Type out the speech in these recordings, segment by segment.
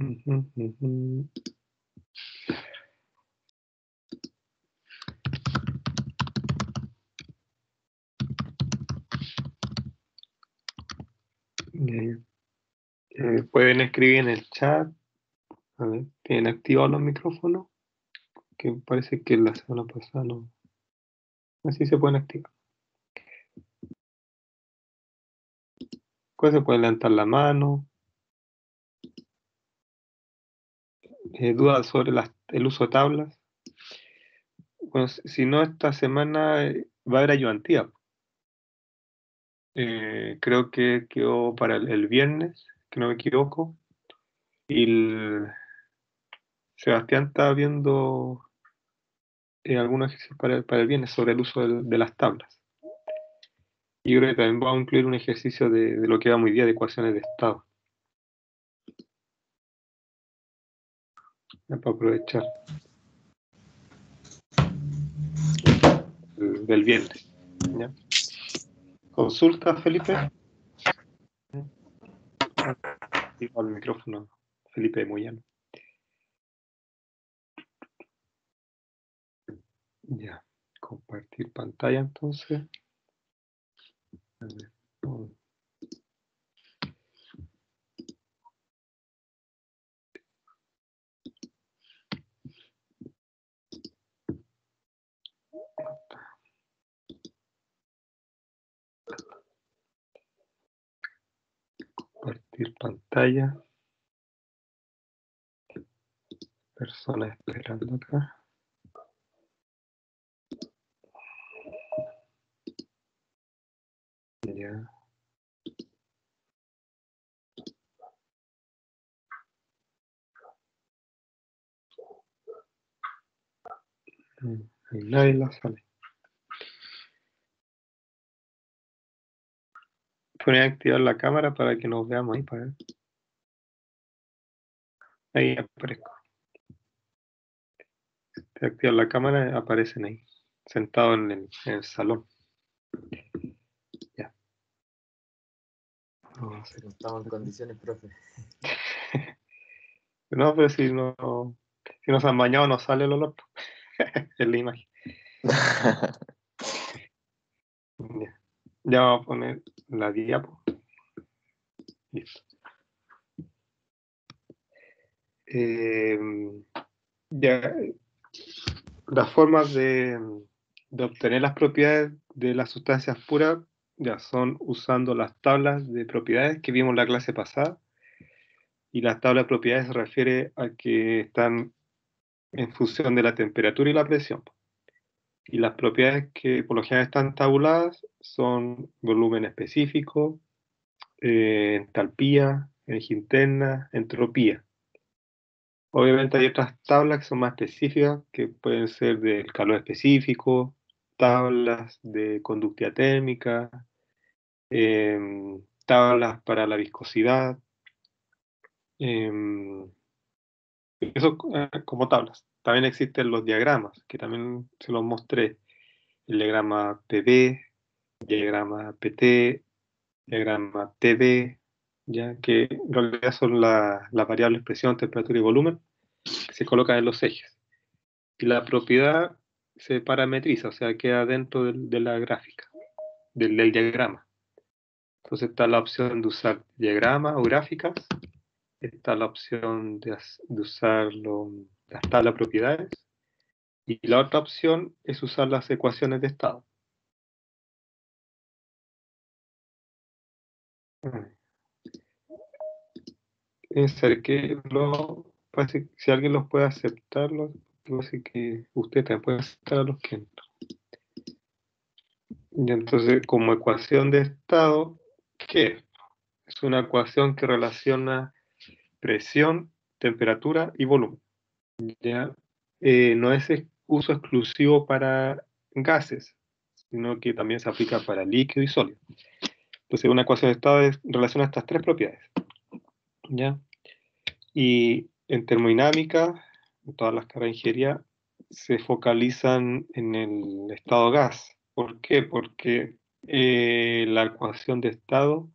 Ujú, ujú. Pueden escribir en el chat. A ver, ¿tienen activados los micrófonos? Que parece que la semana pasada no. Así se pueden activar. Pues se puede levantar la mano. ¿Dudas sobre el uso de tablas? Bueno, si no, esta semana va a haber ayudantía. Creo que quedó para el viernes, que no me equivoco. Y Sebastián está viendo algunos ejercicios para el viernes sobre el uso de las tablas. Y yo creo que también vamos a incluir un ejercicio de lo que va muy día de ecuaciones de estado. Ya, para aprovechar. Del viernes. ¿Ya? ¿Consulta, Felipe? Al micrófono, Felipe Moyano. Ya, compartir pantalla entonces. A ver, compartir pantalla. Personas esperando acá. Ya. Ahí nadie la sale. Poner a activar la cámara para que nos veamos ahí. Ahí aparezco. Si activar la cámara, aparecen ahí. Sentado en el salón. Ya. Vamos a hacer. Estamos en condiciones, profe. No, pero si no se han bañado, no sale el olor. Es la imagen. Ya. Ya vamos a poner la diapo. Listo. Ya, las formas de obtener las propiedades de las sustancias puras ya son usando las tablas de propiedades que vimos en la clase pasada. Y las tablas de propiedades se refiere a que están en función de la temperatura y la presión. Y las propiedades que por lo general están tabuladas son volumen específico, entalpía, energía interna, entropía. Obviamente hay otras tablas que son más específicas, que pueden ser del calor específico, tablas de conductividad térmica, tablas para la viscosidad, eso como tablas. También existen los diagramas, que también se los mostré. El diagrama PV, diagrama PT, diagrama TD, ya que en realidad son las variables presión, temperatura y volumen que se colocan en los ejes. Y la propiedad se parametriza, o sea, queda dentro de la gráfica, del diagrama. Entonces está la opción de usar diagramas o gráficas, está la opción de usar las tablas de propiedades, y la otra opción es usar las ecuaciones de estado. Parece que si alguien los puede aceptarlos, parece que usted también puede aceptar a los que no. Y entonces, como ecuación de estado, ¿qué es? Es una ecuación que relaciona presión, temperatura y volumen. ¿Ya? No es uso exclusivo para gases, sino que también se aplica para líquido y sólido. Entonces, una ecuación de estado relaciona estas tres propiedades. ¿Ya? Y en termodinámica, en todas las carreras de ingeniería, se focalizan en el estado gas. ¿Por qué? Porque la ecuación de estado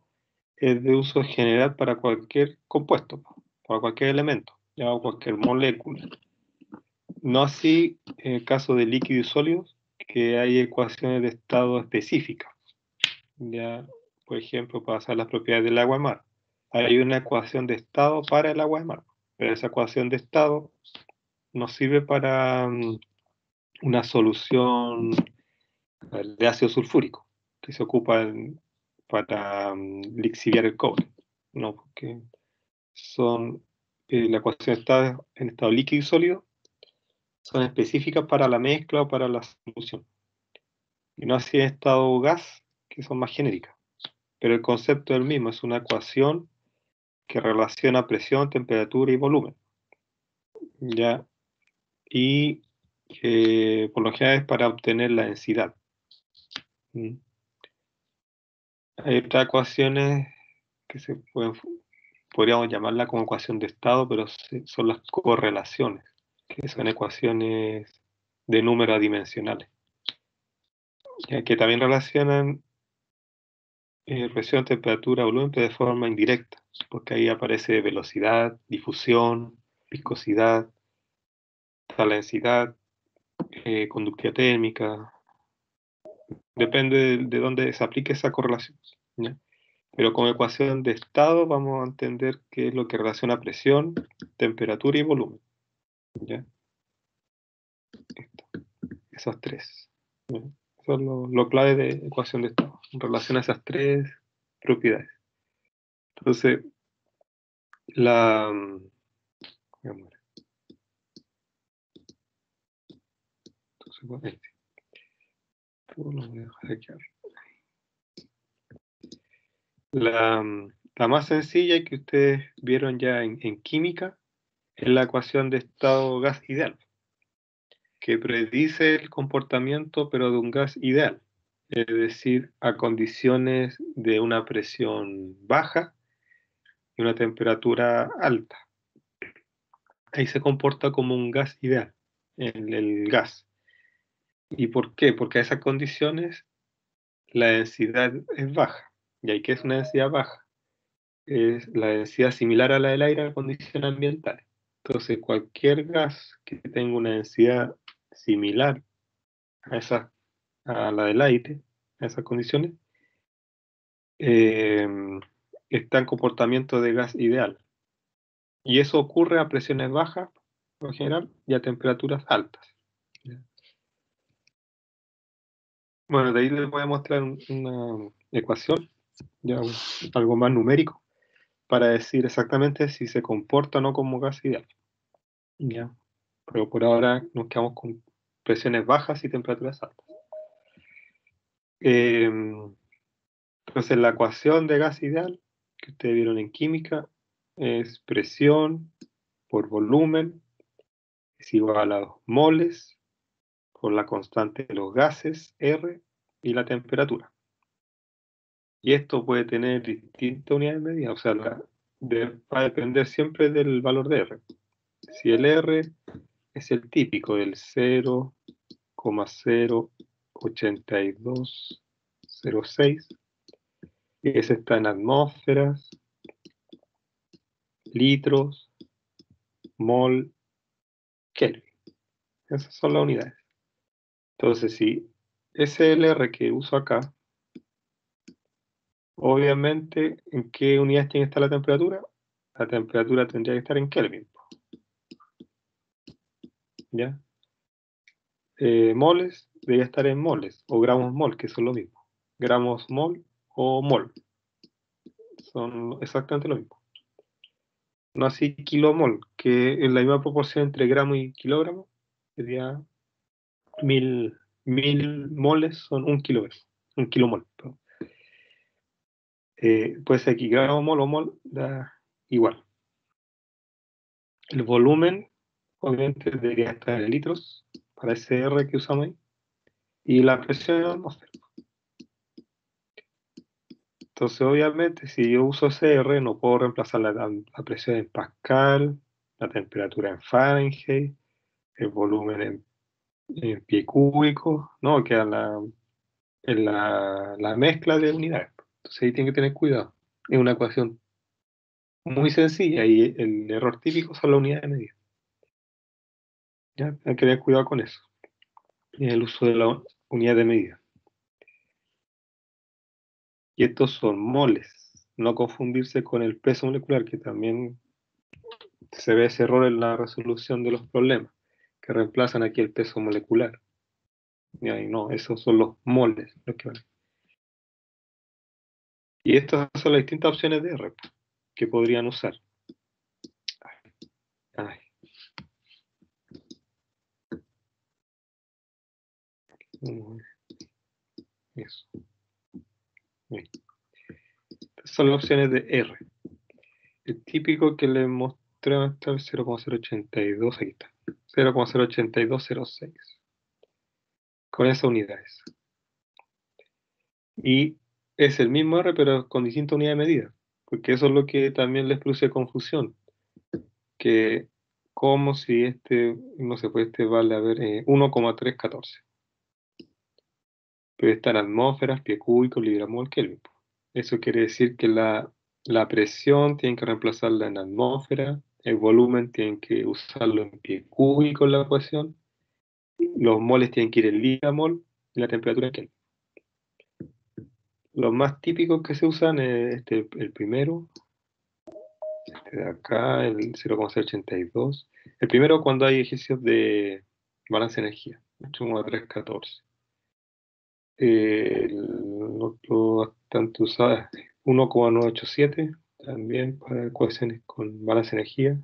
es de uso general para cualquier compuesto. para cualquier elemento, ya, o cualquier molécula. No así en el caso de líquidos y sólidos, que hay ecuaciones de estado específicas. Ya, por ejemplo, para saber las propiedades del agua de mar. Hay una ecuación de estado para el agua de mar, pero esa ecuación de estado nos sirve para una solución de ácido sulfúrico, que se ocupa para lixiviar el cobre, ¿no? Porque son, la ecuación de estado en estado líquido y sólido son específicas para la mezcla o para la solución. Y no así en estado gas, que son más genéricas. Pero el concepto es el mismo, es una ecuación que relaciona presión, temperatura y volumen. ¿Ya? Y por lo general es para obtener la densidad. Hay otras ecuaciones que podríamos llamarla como ecuación de estado, pero son las correlaciones, que son ecuaciones de números adimensionales, que también relacionan presión, temperatura, volumen, pero de forma indirecta, porque ahí aparece velocidad, difusión, viscosidad, la densidad, conductividad térmica, depende de dónde se aplique esa correlación, ¿ya? Pero como ecuación de estado vamos a entender qué es lo que relaciona presión, temperatura y volumen, ¿ya? Esos tres, ¿ya? Eso es lo clave de ecuación de estado, en relación a esas tres propiedades. Entonces, la... Entonces, lo voy a dejar aquí. La más sencilla y que ustedes vieron ya en química es la ecuación de estado gas ideal, que predice el comportamiento pero de un gas ideal, es decir, a condiciones de una presión baja y una temperatura alta. Ahí se comporta como un gas ideal, el gas. ¿Y por qué? Porque a esas condiciones la densidad es baja. ¿Y ahí qué es una densidad baja? Es la densidad similar a la del aire a condiciones ambientales. Entonces, cualquier gas que tenga una densidad similar a la del aire, a esas condiciones, eh, está en comportamiento de gas ideal. Y eso ocurre a presiones bajas, por general, y a temperaturas altas. Bueno, de ahí les voy a mostrar una ecuación, ya algo más numérico, para decir exactamente si se comporta o no como gas ideal. ¿Ya? Pero por ahora nos quedamos con presiones bajas y temperaturas altas. Entonces la ecuación de gas ideal que ustedes vieron en química es presión por volumen es igual a 2 moles por la constante de los gases, R, y la temperatura. Y esto puede tener distintas unidades de medida, o sea, va a depender siempre del valor de R. Si el R es el típico del 0,08206, y ese está en atmósferas, litros, mol, Kelvin. Esas son las unidades. Entonces, si ese es el R que uso acá, obviamente, ¿en qué unidades tiene que estar la temperatura? La temperatura tendría que estar en Kelvin. ¿Ya? Moles debería estar en moles, o gramos mol, que son lo mismo. Gramos mol o mol. Son exactamente lo mismo. No así kilomol, que es la misma proporción entre gramo y kilogramo. Sería 1000 moles son un kilomol. Puede ser aquí gramo mol o mol, da igual. El volumen, obviamente, debería estar en litros, para ese R que usamos ahí, y la presión en atmósfera. Entonces, obviamente, si yo uso ese R, no puedo reemplazar la presión en Pascal, la temperatura en Fahrenheit, el volumen en pie cúbico, no, queda en la mezcla de unidades. Entonces ahí tiene que tener cuidado. Es una ecuación muy sencilla y el error típico son las unidades de medida. ¿Ya? Hay que tener cuidado con eso. El uso de la unidad de medida. Y estos son moles, no confundirse con el peso molecular, que también se ve ese error en la resolución de los problemas, que reemplazan aquí el peso molecular. Y ahí no, esos son los moles. Y estas son las distintas opciones de R que podrían usar. Ay, eso. Bien. Estas son las opciones de R. El típico que le mostré está el 0,082, aquí está. 0,08206. Con esas unidades. Y es el mismo R, pero con distinta unidad de medida. Porque eso es lo que también les produce confusión. Que como si no sé, pues vale a ver 1,314. Pero está en atmósferas, pie cúbico, libra mol, Kelvin. Eso quiere decir que la presión tienen que reemplazarla en atmósfera, el volumen tienen que usarlo en pie cúbico en la ecuación, los moles tienen que ir en libra mol y la temperatura en Kelvin. Los más típicos que se usan es el primero, este de acá, el 0,082. El primero cuando hay ejercicios de balance de energía, 8,314. El otro bastante usado es 1,987, también para ecuaciones con balance de energía.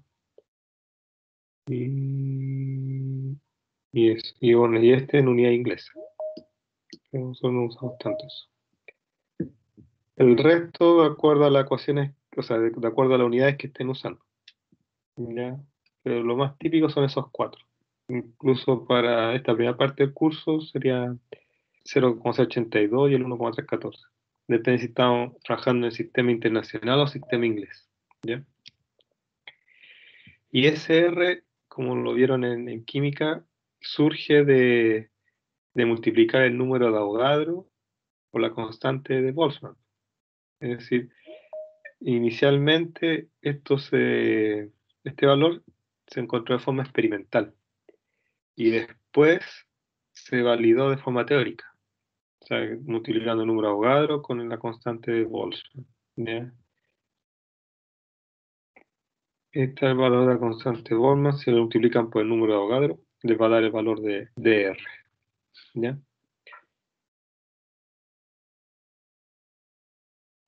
Y bueno, y este en unidad inglesa. Pero nosotros no usamos tanto eso. El resto, de acuerdo a las ecuaciones, o sea, de acuerdo a las unidades que estén usando. ¿Ya? Pero lo más típico son esos cuatro. Incluso para esta primera parte del curso sería 0,82 y el 1,314. Depende si estamos trabajando en el sistema internacional o sistema inglés. ¿Ya? Y ese R, como lo vieron en química, surge de multiplicar el número de Avogadro por la constante de Boltzmann. Es decir, inicialmente este valor se encontró de forma experimental y después se validó de forma teórica, o sea, multiplicando el número de Avogadro con la constante de Boltzmann. ¿Ya? Este es el valor de la constante de Boltzmann. Si lo multiplican por el número de Avogadro, les va a dar el valor de R. ¿Ya?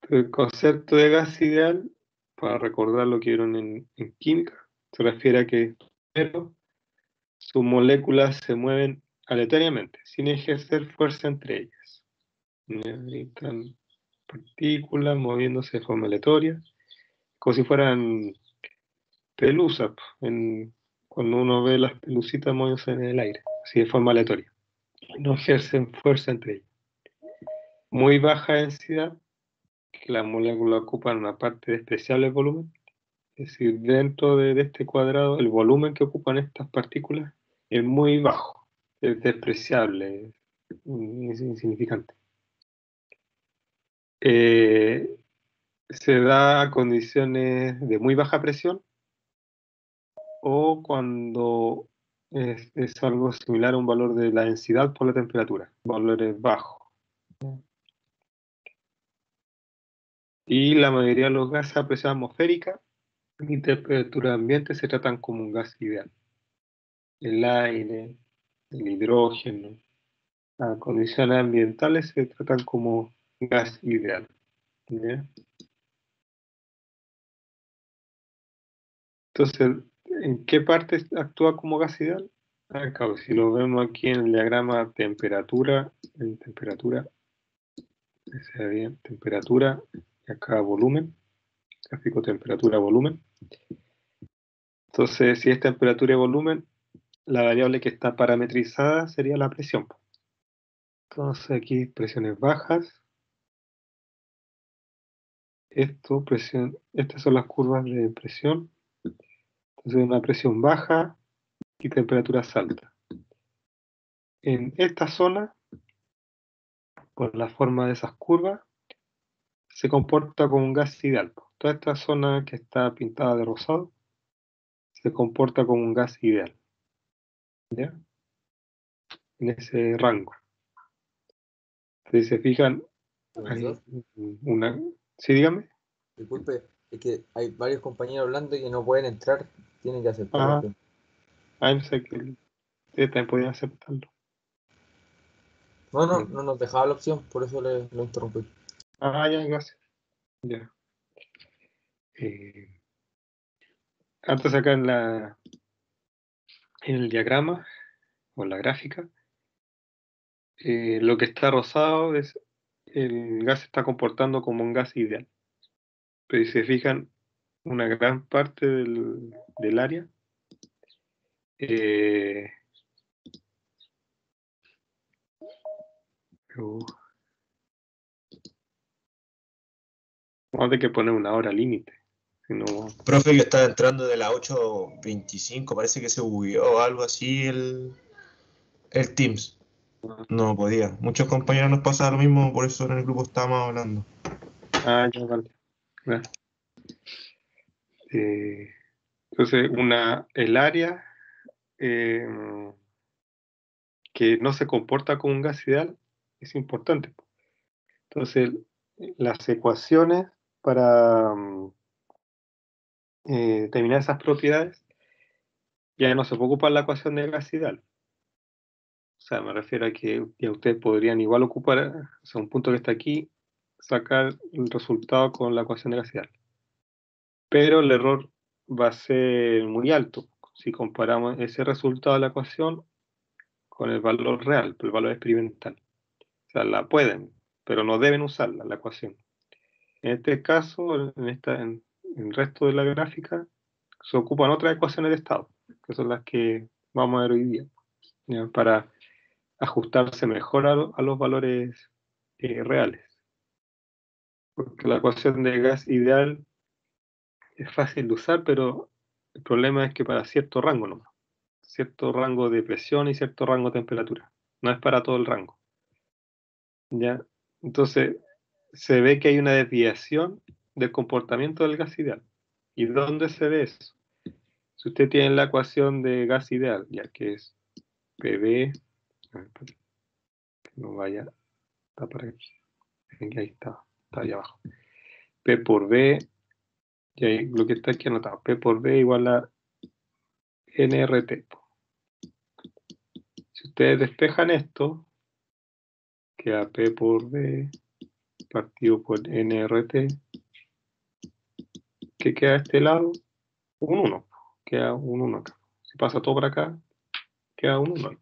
El concepto de gas ideal, para recordar lo que vieron en química, se refiere a que primero sus moléculas se mueven aleatoriamente, sin ejercer fuerza entre ellas. Necesitan partículas moviéndose de forma aleatoria, como si fueran pelusas, cuando uno ve las pelucitas moviéndose en el aire, así de forma aleatoria. No ejercen fuerza entre ellas. Muy baja densidad, que las moléculas ocupan una parte despreciable del volumen. Es decir, dentro de este cuadrado, el volumen que ocupan estas partículas es muy bajo, es despreciable, es insignificante. Se da a condiciones de muy baja presión o cuando es algo similar a un valor de la densidad por la temperatura, valores bajos. Y la mayoría de los gases a presión atmosférica y temperatura ambiente se tratan como un gas ideal. El aire, el hidrógeno, a condiciones ambientales se tratan como gas ideal. ¿Ya? Entonces, ¿en qué parte actúa como gas ideal? Acá, si lo vemos aquí en el diagrama temperatura, en temperatura, que sea bien, temperatura, y acá volumen, gráfico temperatura-volumen. Entonces, si es temperatura y volumen, la variable que está parametrizada sería la presión. Entonces, aquí presiones bajas. Estas son las curvas de presión. Entonces, una presión baja y temperaturas altas. En esta zona, por la forma de esas curvas, se comporta como un gas ideal. toda esta zona que está pintada de rosado se comporta como un gas ideal, ¿ya? En ese rango. Si se fijan, hay Profesor, una... Sí, dígame. disculpe, es que hay varios compañeros hablando y que no pueden entrar, tienen que aceptar Ah, esto. no sé que ustedes también podían aceptarlo. No, no, Ya. no nos dejaba la opción, por eso lo interrumpí. Ya, gracias. Ya. Eh, Antes acá en el diagrama o en la gráfica, lo que está rosado es el gas se está comportando como un gas ideal. Pero si se fijan, una gran parte del área eh, uh, vamos a tener que poner una hora límite. Si no, Profe, que estaba entrando de la 8:25, parece que se bugueó o algo así el Teams. No podía. Muchos compañeros nos pasa lo mismo, por eso en el grupo estábamos hablando. ya vale. Ya. Entonces, el área eh, que no se comporta como un gas ideal es importante. Entonces, las ecuaciones para determinar esas propiedades ya no se puede ocupar la ecuación de gas ideal. O sea, me refiero a que ya ustedes podrían igual ocupar, o sea, un punto que está aquí, sacar el resultado con la ecuación de gas ideal. Pero el error va a ser muy alto si comparamos ese resultado de la ecuación con el valor real, el valor experimental. O sea, la pueden, pero no deben usarla, la ecuación. En este caso, en el resto de la gráfica, se ocupan otras ecuaciones de estado, que son las que vamos a ver hoy día, ¿ya? Para ajustarse mejor a los valores reales. Porque la ecuación de gas ideal es fácil de usar, pero el problema es que para cierto rango nomás, cierto rango de presión y cierto rango de temperatura. No es para todo el rango, ¿ya? Entonces, se ve que hay una desviación del comportamiento del gas ideal. ¿Y dónde se ve eso? Si usted tiene la ecuación de gas ideal, ya que es PV, a ver, espérate, que no vaya, está por aquí, ahí está ahí abajo. P por V, y ahí lo que está aquí anotado, P por V igual a NRT. Si ustedes despejan esto, queda P por V partido por NRT, que queda a este lado, un 1, queda un 1 acá. Si pasa todo por acá, queda un 1.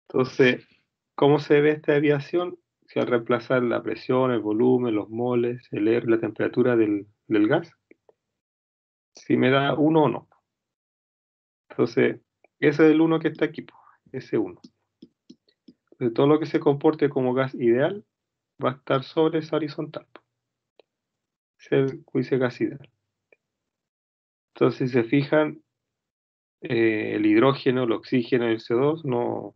Entonces, ¿cómo se ve esta desviación? Si al reemplazar la presión, el volumen, los moles, el R, la temperatura del gas, si me da 1 o no. Entonces, ese es el 1 que está aquí, ese 1. Entonces, todo lo que se comporte como gas ideal va a estar sobre esa horizontal. Ese es el juicio gas ideal. Entonces, si se fijan, el hidrógeno, el oxígeno y el CO2 no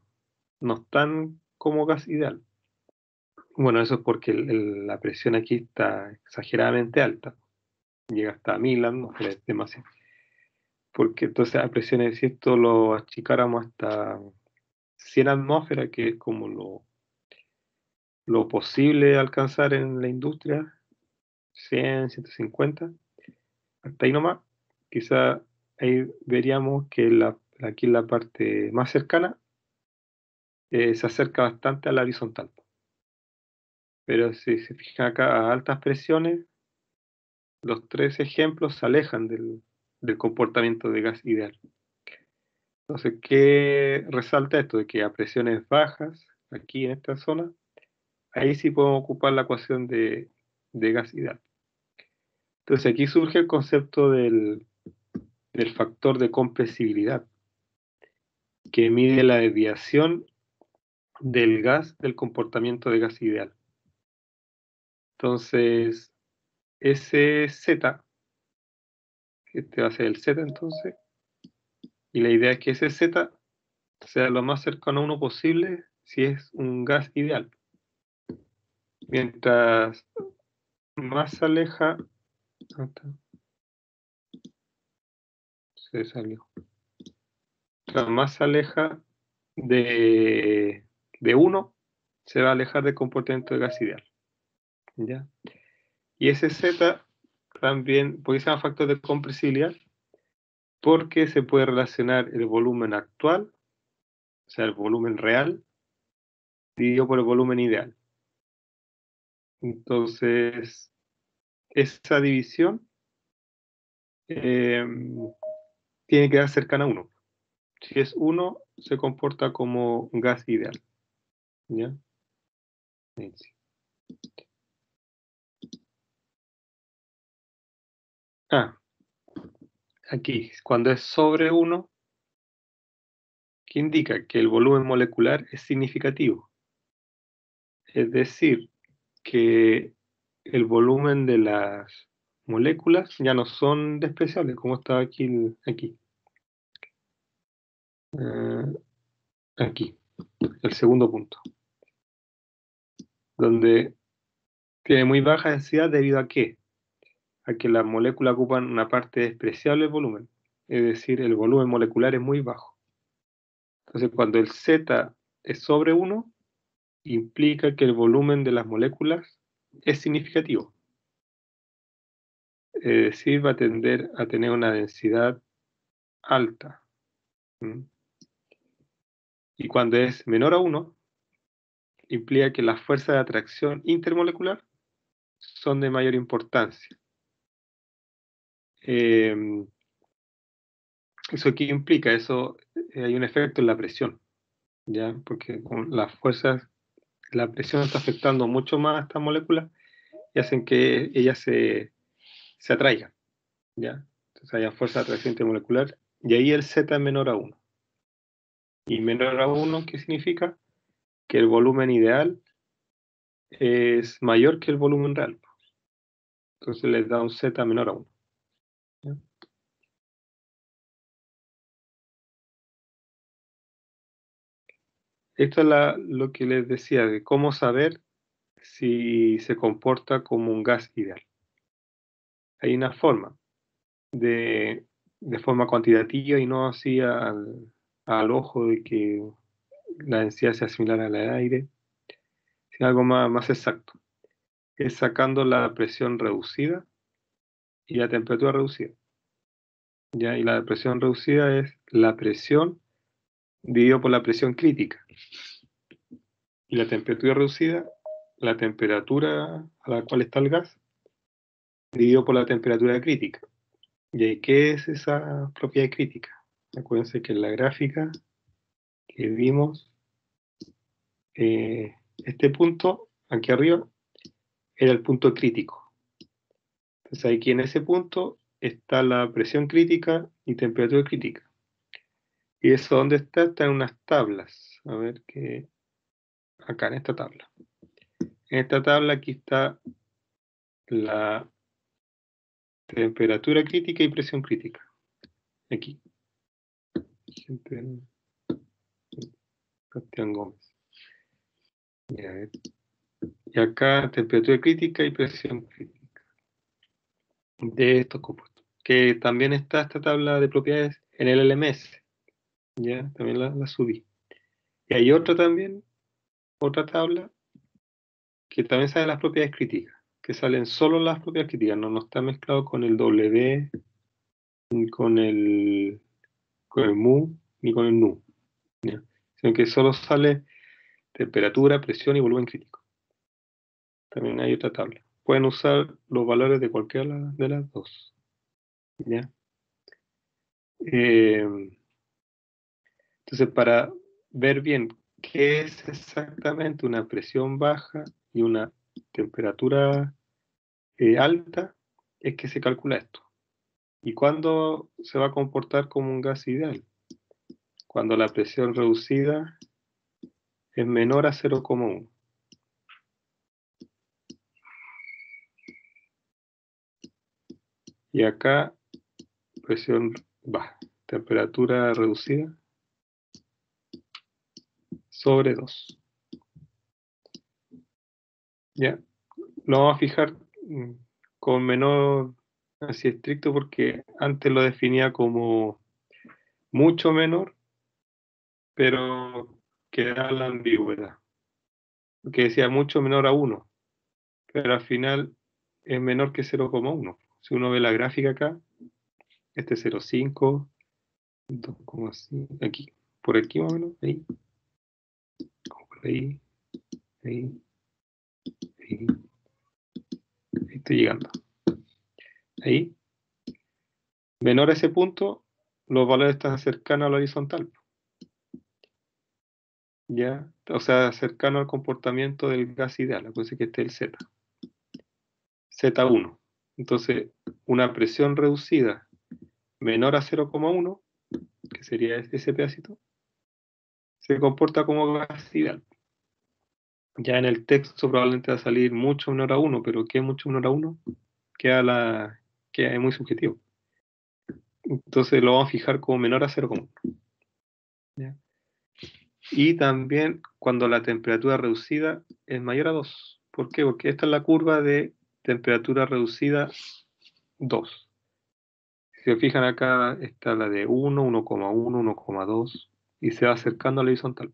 están como gas ideal. Bueno, eso es porque la presión aquí está exageradamente alta. Llega hasta 1000 atmósferas, es demasiado. Porque entonces a presiones, si esto lo achicáramos hasta 100 atmósferas, que es como lo posible alcanzar en la industria, 100, 150, hasta ahí nomás, quizá ahí veríamos que aquí en la parte más cercana se acerca bastante a la horizontal. Pero si se fijan acá a altas presiones, los tres ejemplos se alejan del comportamiento de gas ideal. Entonces, ¿qué resalta esto? De que a presiones bajas, aquí en esta zona, ahí sí podemos ocupar la ecuación de gas ideal. Entonces, aquí surge el concepto del factor de compresibilidad, que mide la desviación del gas del comportamiento de gas ideal. Entonces, ese Z, este va a ser el Z entonces, y la idea es que ese Z sea lo más cercano a 1 posible si es un gas ideal. Mientras más se aleja Se salió. Más se aleja de 1, se va a alejar del comportamiento de gas ideal. ¿Ya? Y ese Z también, ¿por qué se llama factor de compresibilidad? Porque se puede relacionar el volumen actual, o sea, el volumen real, dividido por el volumen ideal. Entonces, esa división tiene que dar cercana a 1. Si es 1, se comporta como un gas ideal. ¿Ya? Aquí, cuando es sobre 1, que indica que el volumen molecular es significativo. Es decir, que el volumen de las moléculas ya no son despreciables, como está aquí. Aquí, el segundo punto. Donde tiene muy baja densidad debido a qué? A que las moléculas ocupan una parte despreciable del volumen. Es decir, el volumen molecular es muy bajo. Entonces, cuando el Z es sobre 1, implica que el volumen de las moléculas es significativo. Es decir, va a tender a tener una densidad alta. Y cuando es menor a 1, implica que las fuerzas de atracción intermolecular son de mayor importancia. ¿Eso qué implica? Eso hay un efecto en la presión, ¿ya? Porque con las fuerzas, la presión está afectando mucho más a estas moléculas y hacen que ellas se atraigan, ¿ya? Entonces hay fuerza de atracción intermolecular y ahí el Z es menor a 1. Y menor a 1, ¿qué significa? Que el volumen ideal es mayor que el volumen real. Entonces les da un Z menor a 1. ¿Ya? Esto es lo que les decía, de cómo saber si se comporta como un gas ideal. Hay una forma de forma cuantitativa y no así al ojo de que la densidad sea similar a la del aire, sino algo más exacto. Es sacando la presión reducida y la temperatura reducida. ¿Ya? Y la presión reducida es la presión dividido por la presión crítica. Y la temperatura reducida, la temperatura a la cual está el gas, dividido por la temperatura crítica. ¿Y qué es esa propiedad crítica? Acuérdense que en la gráfica que vimos, este punto, aquí arriba, era el punto crítico. Entonces aquí en ese punto está la presión crítica y temperatura crítica. ¿Y eso dónde está? Está en unas tablas. A ver qué... Acá en esta tabla. En esta tabla aquí está la temperatura crítica y presión crítica. Aquí. Sebastián Gómez. Y acá temperatura crítica y presión crítica de estos compuestos. Que también está esta tabla de propiedades en el LMS. Ya, también la subí. Y hay otra también, otra tabla, que también sale las propiedades críticas, que salen solo las propiedades críticas, no está mezclado con el W, ni con el mu, ni con el nu. ¿Ya? Sino que solo sale temperatura, presión y volumen crítico. También hay otra tabla. Pueden usar los valores de cualquiera de las dos. ¿Ya? Entonces, para ver bien qué es exactamente una presión baja y una temperatura alta, es que se calcula esto. ¿Y cuándo se va a comportar como un gas ideal? Cuando la presión reducida es menor a 0,1. Y acá, presión baja, temperatura reducida sobre 2. ¿Ya? Lo vamos a fijar con menor así estricto porque antes lo definía como mucho menor, pero quedaba la ambigüedad. Porque decía mucho menor a 1, pero al final es menor que 0,1. Si uno ve la gráfica acá, este es 0,5, 2,5, aquí, por aquí más o menos, ahí, por ahí, ahí, ahí, ahí estoy llegando. Ahí, menor a ese punto, los valores están cercanos a la horizontal. ¿Ya? O sea, cercano al comportamiento del gas ideal, acuérdense que este es el Z. Z1. Entonces, una presión reducida menor a 0,1, que sería ese pedacito, se comporta como gas ideal. Ya en el texto probablemente va a salir mucho menor a 1, pero ¿qué es mucho menor a 1? Queda muy subjetivo. Entonces lo vamos a fijar como menor a 0,1. ¿Ya? Y también cuando la temperatura reducida es mayor a 2. ¿Por qué? Porque esta es la curva de temperatura reducida 2. Si se fijan acá está la de 1, 1,1, 1,2 y se va acercando a la horizontal.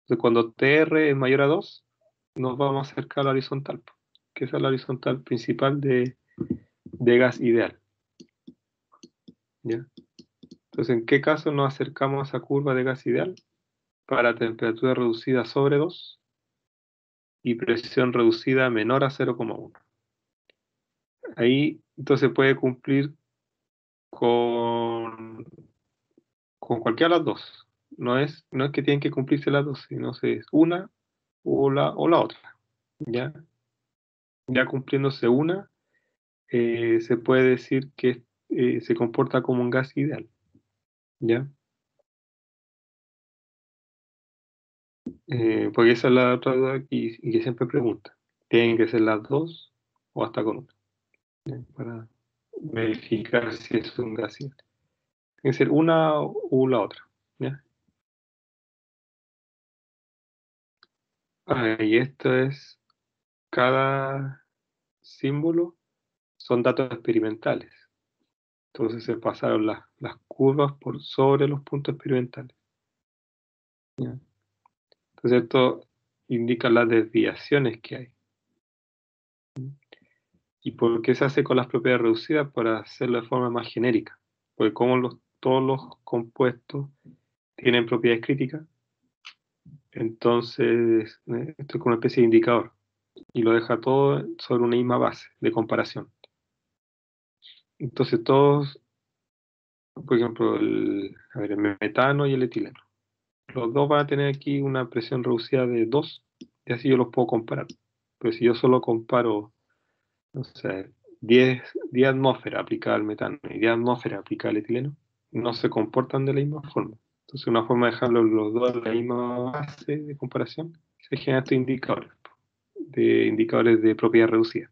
Entonces cuando TR es mayor a 2, nos vamos a acercar a la horizontal, que esa es la horizontal principal de gas ideal. ¿Ya? Entonces, ¿en qué caso nos acercamos a esa curva de gas ideal? Para temperatura reducida sobre 2 y presión reducida menor a 0,1. Ahí entonces puede cumplir con cualquiera de las dos. No es que tienen que cumplirse las dos, sino es una o la otra. ¿Ya? Ya cumpliéndose una, se puede decir que se comporta como un gas ideal. ¿Ya? Porque esa es la otra duda y que siempre pregunta. ¿Tienen que ser las dos o hasta con una? ¿Ya? Para verificar si es un gas ideal. Tiene que ser una o la otra. ¿Ya? Y esto es cada símbolo son datos experimentales. Entonces se pasaron las curvas por sobre los puntos experimentales. ¿Ya? Entonces esto indica las desviaciones que hay. ¿Y por qué se hace con las propiedades reducidas? Para hacerlo de forma más genérica. Porque como todos los compuestos tienen propiedades críticas, entonces esto es como una especie de indicador. Y lo deja todo sobre una misma base de comparación. Entonces todos, por ejemplo, el metano y el etileno. Los dos van a tener aquí una presión reducida de 2 y así yo los puedo comparar. Pero si yo solo comparo, no sé, 10 atmósferas aplicadas al metano y 10 atmósferas aplicadas al etileno, no se comportan de la misma forma. Entonces una forma de dejarlos los dos en la misma base de comparación se generan estos indicadores de propiedad reducida.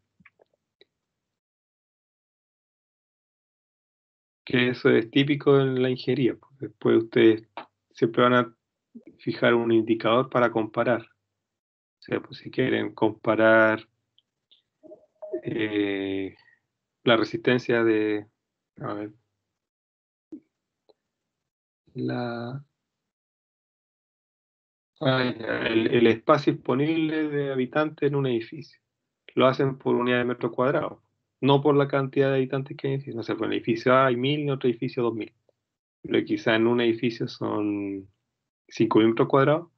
Que eso es típico en la ingeniería. Después ustedes siempre van a fijar un indicador para comparar. O sea, pues si quieren comparar la resistencia de, a ver, la, el espacio disponible de habitantes en un edificio. Lo hacen por unidad de metro cuadrado, no por la cantidad de habitantes que hay en el edificio. No sé, por el edificio A hay 1000, en otro edificio 2000. Pero quizá en un edificio son 5000 metros cuadrados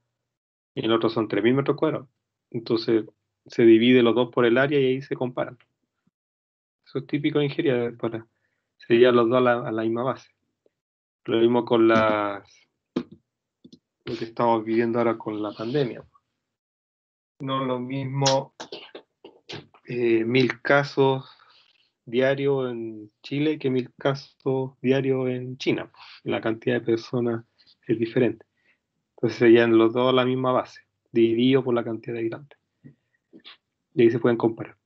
y en el otro son 3000 metros cuadrados. Entonces se divide los dos por el área y ahí se comparan. Eso es típico de ingeniería, serían los dos a la misma base. Lo mismo con lo que estamos viviendo ahora con la pandemia. No es lo mismo 1000 casos diarios en Chile que 1000 casos diarios en China. La cantidad de personas es diferente. Entonces serían los dos a la misma base, dividido por la cantidad de habitantes. Y ahí se pueden comparar.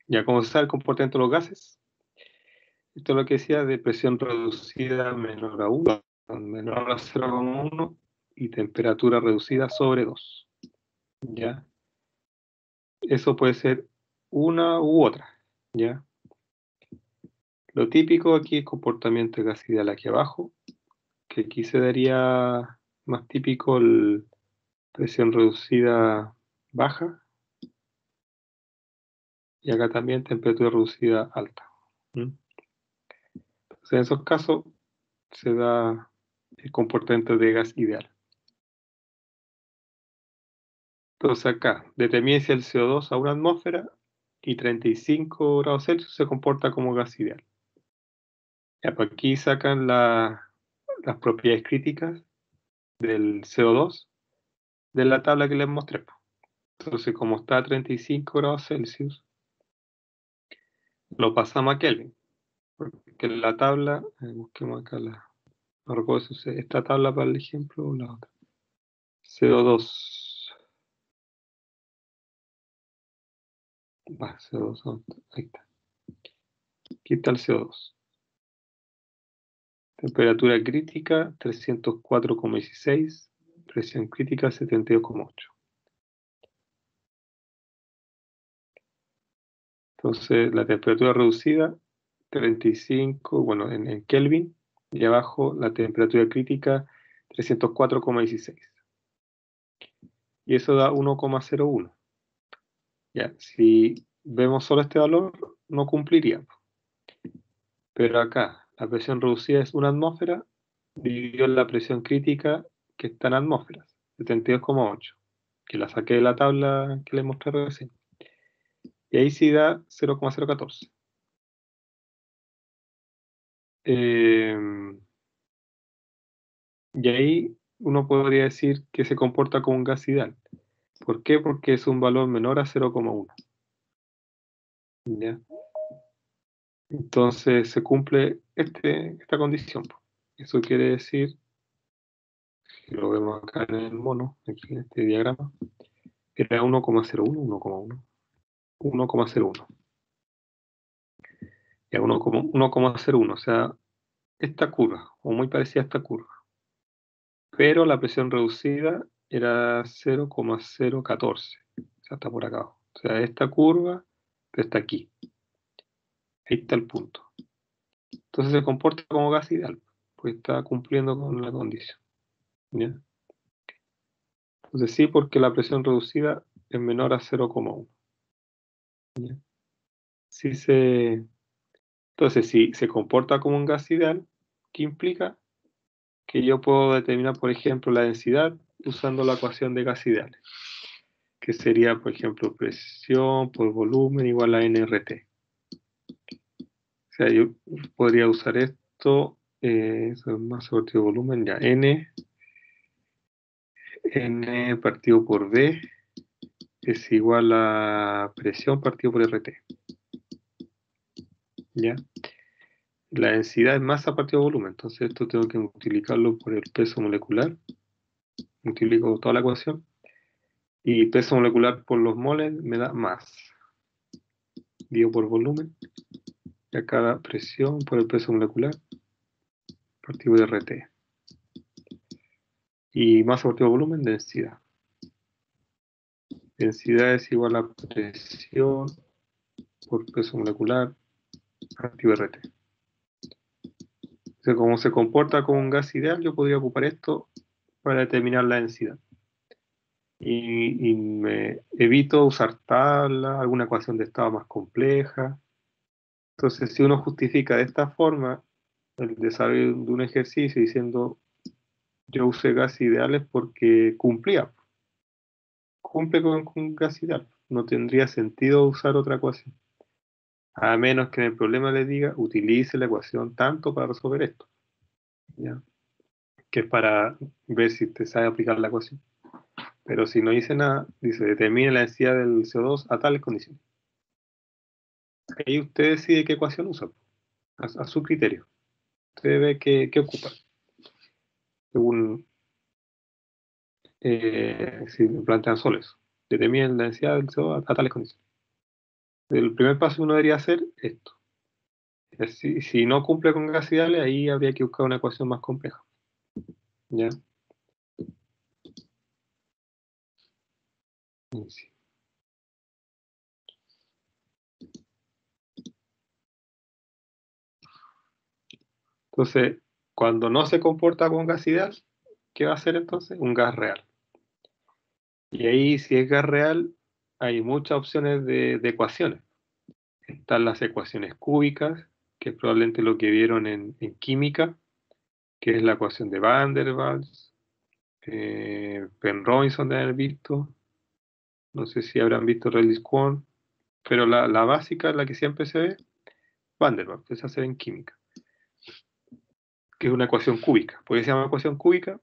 Ya como se sabe el comportamiento de los gases, esto es lo que decía de presión reducida menor a 1, menor a 0,1 y temperatura reducida sobre 2. ¿Ya? Eso puede ser una u otra, ¿ya? Lo típico aquí es comportamiento de gas ideal aquí abajo, que aquí se daría más típico el presión reducida baja, y acá también temperatura reducida alta. Entonces, en esos casos se da el comportamiento de gas ideal. Entonces acá, determine si el CO2 a una atmósfera y 35 grados Celsius se comporta como gas ideal. Ya, pues aquí sacan las propiedades críticas del CO2 de la tabla que les mostré. Entonces, como está a 35 grados Celsius, lo pasamos a Kelvin. Porque la tabla, busquemos acá no recuerdo si usé esta tabla para el ejemplo o la otra. CO2. CO2, ahí está. Aquí está el CO2. Temperatura crítica 304,16. Presión crítica 72,8. Entonces, la temperatura reducida 35, bueno, en Kelvin, y abajo la temperatura crítica 304,16. Y eso da 1,01. Ya, si vemos solo este valor, no cumpliría. Pero acá, la presión reducida es una atmósfera dividido en la presión crítica que está en atmósferas, 72,8, que la saqué de la tabla que les mostré recién. Y ahí sí da 0,014. Y ahí uno podría decir que se comporta como un gas ideal. ¿Por qué? Porque es un valor menor a 0,1. ¿Ya? Entonces se cumple esta condición. Eso quiere decir, si lo vemos acá en el mono, aquí en este diagrama, era 1,01, 1,1, 1,01. Ya 1,01, o sea, esta curva, o muy parecida a esta curva. Pero la presión reducida era 0,014, o sea, está por acá. O sea, esta curva está aquí. Ahí está el punto. Entonces se comporta como gas ideal, pues está cumpliendo con la condición. ¿Ya? Entonces sí, porque la presión reducida es menor a 0,1. ¿Ya? Entonces, si se comporta como un gas ideal, ¿qué implica? Que yo puedo determinar, por ejemplo, la densidad usando la ecuación de gas ideales, que sería, por ejemplo, presión por volumen igual a nRT. O sea, yo podría usar esto, eso es masa partido volumen, ya, N partido por V es igual a presión partido por RT. ¿Ya? La densidad es masa partido volumen, entonces esto tengo que multiplicarlo por el peso molecular. Multiplico toda la ecuación. Y peso molecular por los moles me da más. Divido por volumen. Y acá da presión por el peso molecular partido de RT. Y masa partido volumen, densidad. Densidad es igual a presión por peso molecular partido de RT. Entonces, como se comporta como un gas ideal, yo podría ocupar esto para determinar la densidad. Y me evito usar tabla, alguna ecuación de estado más compleja. Entonces, si uno justifica de esta forma el desarrollo de un ejercicio diciendo yo usé gas ideales porque cumple con gas ideal, no tendría sentido usar otra ecuación. A menos que en el problema le diga utilice la ecuación tanto para resolver esto, ¿ya? Que es para ver si te sabe aplicar la ecuación. Pero si no dice nada, dice determine la densidad del CO2 a tales condiciones. Ahí usted decide qué ecuación usa, a su criterio. Usted ve qué ocupa, según si plantean solo eso. Determine la densidad del CO2 a tales condiciones. El primer paso que uno debería hacer es esto. Si no cumple con gas ideales, ahí habría que buscar una ecuación más compleja. ¿Ya? Sí. Entonces, cuando no se comporta como gas ideal, ¿qué va a ser entonces? Un gas real. Y ahí, si es gas real, hay muchas opciones de ecuaciones. Están las ecuaciones cúbicas, que es probablemente lo que vieron en química, que es la ecuación de Van der Waals, Penrose de haber visto, no sé si habrán visto Rayleigh-Kwon, pero la básica, la que siempre se ve, Van der Waals, que se hace en química, que es una ecuación cúbica. ¿Por qué se llama ecuación cúbica?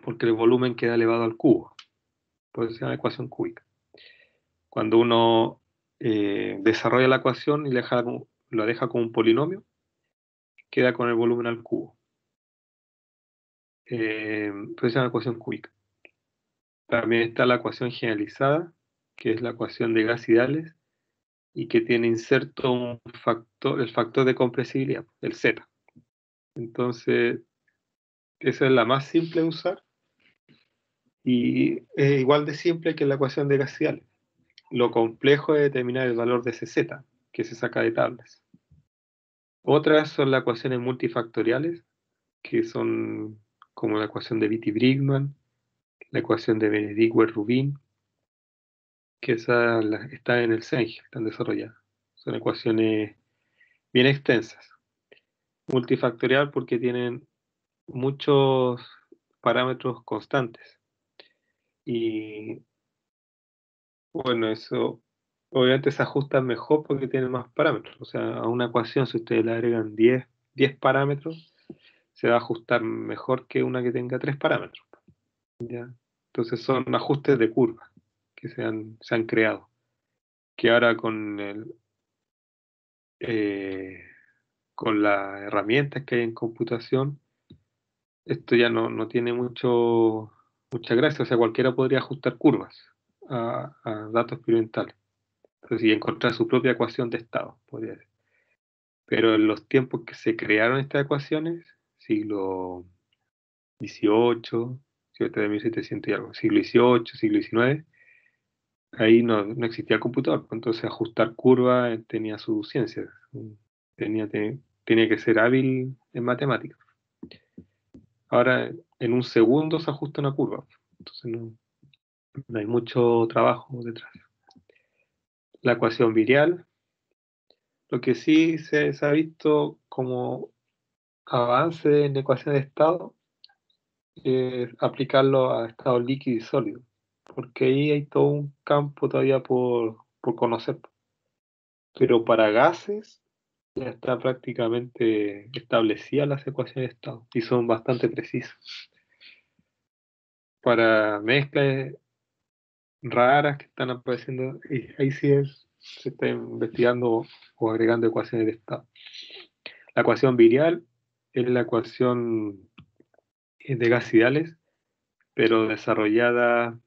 Porque el volumen queda elevado al cubo, por eso se llama ecuación cúbica. Cuando uno desarrolla la ecuación y lo deja como un polinomio, queda con el volumen al cubo. Entonces se llama ecuación cúbica. También está la ecuación generalizada, que es la ecuación de gas ideales, y que tiene inserto el factor de compresibilidad, el Z. Entonces, esa es la más simple de usar, y es igual de simple que la ecuación de gas ideales. Lo complejo es determinar el valor de ese Z, que se saca de tablas. Otras son las ecuaciones multifactoriales, que son como la ecuación de Beatty-Brigman, la ecuación de Benedict-Rubin, que está en el CENG, están desarrolladas. Son ecuaciones bien extensas. Multifactorial porque tienen muchos parámetros constantes. Y bueno, eso obviamente se ajusta mejor porque tienen más parámetros. O sea, a una ecuación, si ustedes le agregan 10 parámetros, se va a ajustar mejor que una que tenga 3 parámetros. ¿Ya? Entonces son ajustes de curva que se han creado. Que ahora con las herramientas que hay en computación, esto ya no tiene mucha gracia. O sea, cualquiera podría ajustar curvas a datos experimentales. Entonces, y encontrar su propia ecuación de estado, podría ser. Pero en los tiempos que se crearon estas ecuaciones, siglo XVIII, de 1700 y algo, siglo XVIII, siglo XIX, ahí no existía el computador, pues entonces ajustar curvas tenía su ciencia, tenía que ser hábil en matemáticas. Ahora, en un segundo se ajusta una curva, entonces no hay mucho trabajo detrás. La ecuación virial, lo que sí se ha visto como avance en ecuaciones de estado es aplicarlo a estado líquido y sólido, porque ahí hay todo un campo todavía por conocer. Pero para gases ya está prácticamente establecida las ecuaciones de estado y son bastante precisas. Para mezclas raras que están apareciendo, ahí sí se está investigando o agregando ecuaciones de estado. La ecuación virial es la ecuación de gas ideales, pero desarrollada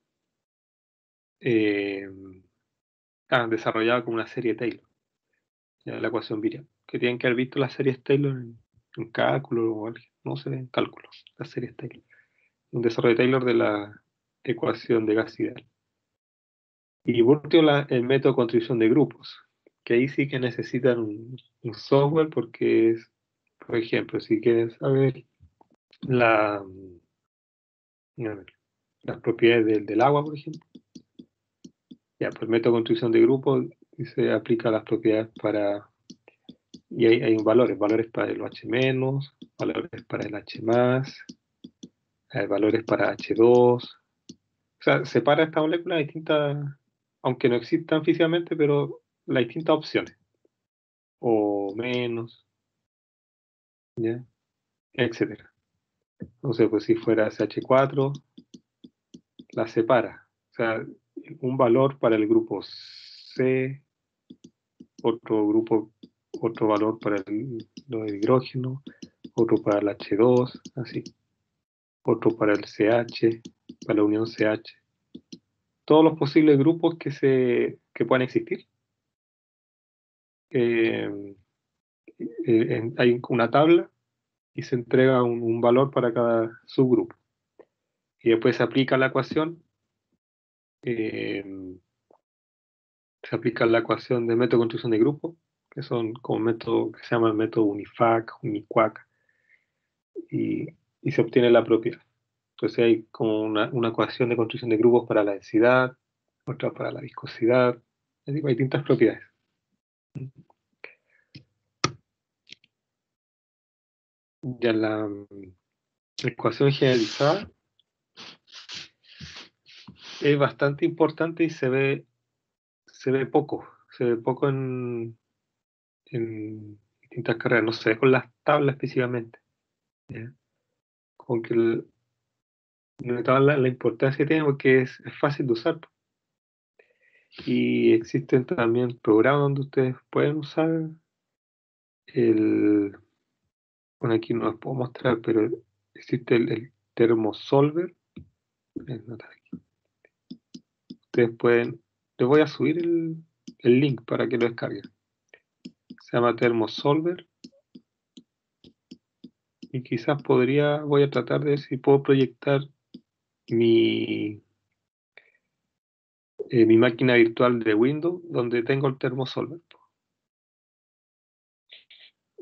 como una serie Taylor, ya, la ecuación virial, que tienen que haber visto las series Taylor en cálculo o algo, no sé, en cálculo, las series Taylor. Un desarrollo de Taylor de la ecuación de gas ideal. Y por último, el método de construcción de grupos, que ahí sí que necesitan un software porque es, por ejemplo, si quieres saber a ver, las propiedades del agua, por ejemplo, ya, pues el método de construcción de grupos se aplica a las propiedades y hay valores para el H-, valores para el H+, hay valores para H2. O sea, separa esta molécula en distintas, aunque no existan físicamente, pero las distintas opciones. O menos, ¿ya? Etcétera. Entonces, pues si fuera CH4, la separa. O sea, un valor para el grupo C, otro valor para los hidrógeno, otro para el H2, así. Otro para el CH, para la unión CH. Todos los posibles grupos que puedan existir. Hay una tabla y se entrega un valor para cada subgrupo. Y después se aplica la ecuación, se aplica la ecuación de método de construcción de grupo, que son como método que se llama el método UNIFAC, UNIQUAC, y se obtiene la propiedad. Entonces hay como una ecuación de construcción de grupos para la densidad, otra para la viscosidad, hay distintas propiedades. Ya la ecuación generalizada es bastante importante y se ve poco en distintas carreras, no se ve con las tablas específicamente. ¿Ya? Como que la tabla, la importancia que tiene porque es fácil de usar. Y existen también programas donde ustedes pueden usar bueno, aquí no los puedo mostrar, pero existe el ThermoSolver. Ustedes pueden, les voy a subir el link para que lo descarguen. Se llama ThermoSolver. Y quizás voy a tratar de ver si puedo proyectar mi máquina virtual de Windows donde tengo el ThermoSolver.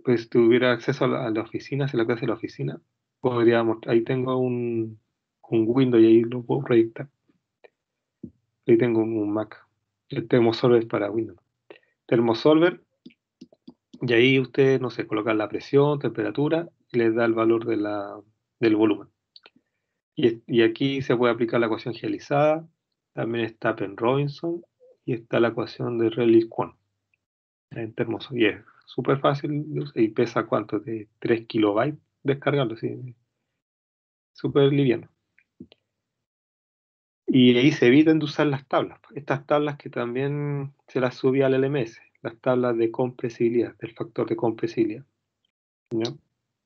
Pues si tuviera acceso a la oficina, si la clase de la oficina, podría mostrar. Ahí tengo un Windows y ahí lo puedo proyectar. Ahí tengo un Mac. El ThermoSolver es para Windows. ThermoSolver, y ahí usted, no sé, coloca la presión, temperatura y les da el valor del volumen. Y aquí se puede aplicar la ecuación generalizada. También está Penn-Robinson y está la ecuación de Rayleigh-Kwon en ThermoSolver. Y es súper fácil y pesa cuánto, de 3 kilobytes descargarlo, sí, súper liviano. Y ahí se evitan de usar las tablas. Estas tablas que también se las subí al LMS, las tablas de compresibilidad, del factor de compresibilidad. ¿Ya?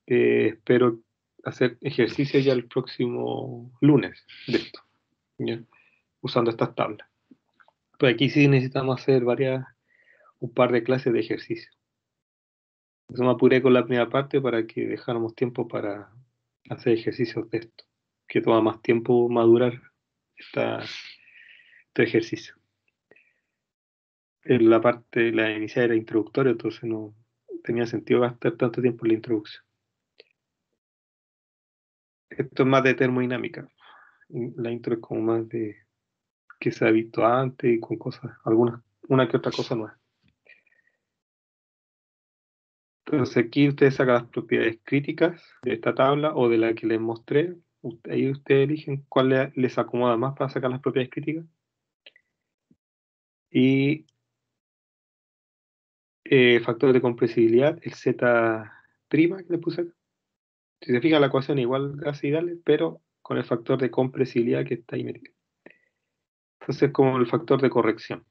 Espero hacer ejercicio ya el próximo lunes de esto, ¿ya? Usando estas tablas. Pero aquí sí necesitamos hacer un par de clases de ejercicio. Eso me apuré con la primera parte para que dejáramos tiempo para hacer ejercicios de esto, que toma más tiempo madurar este ejercicio. En la inicial era introductoria, entonces no tenía sentido gastar tanto tiempo en la introducción. Esto es más de termodinámica. La intro es como más de que se ha visto antes y con cosas, una que otra cosa nueva. Entonces aquí ustedes sacan las propiedades críticas de esta tabla o de la que les mostré. Ahí ustedes eligen cuál les acomoda más para sacar las propiedades críticas. Y factor de compresibilidad, el Z' que le puse acá. Si se fija la ecuación igual casi dale, pero con el factor de compresibilidad que está ahí metido. Entonces como el factor de corrección,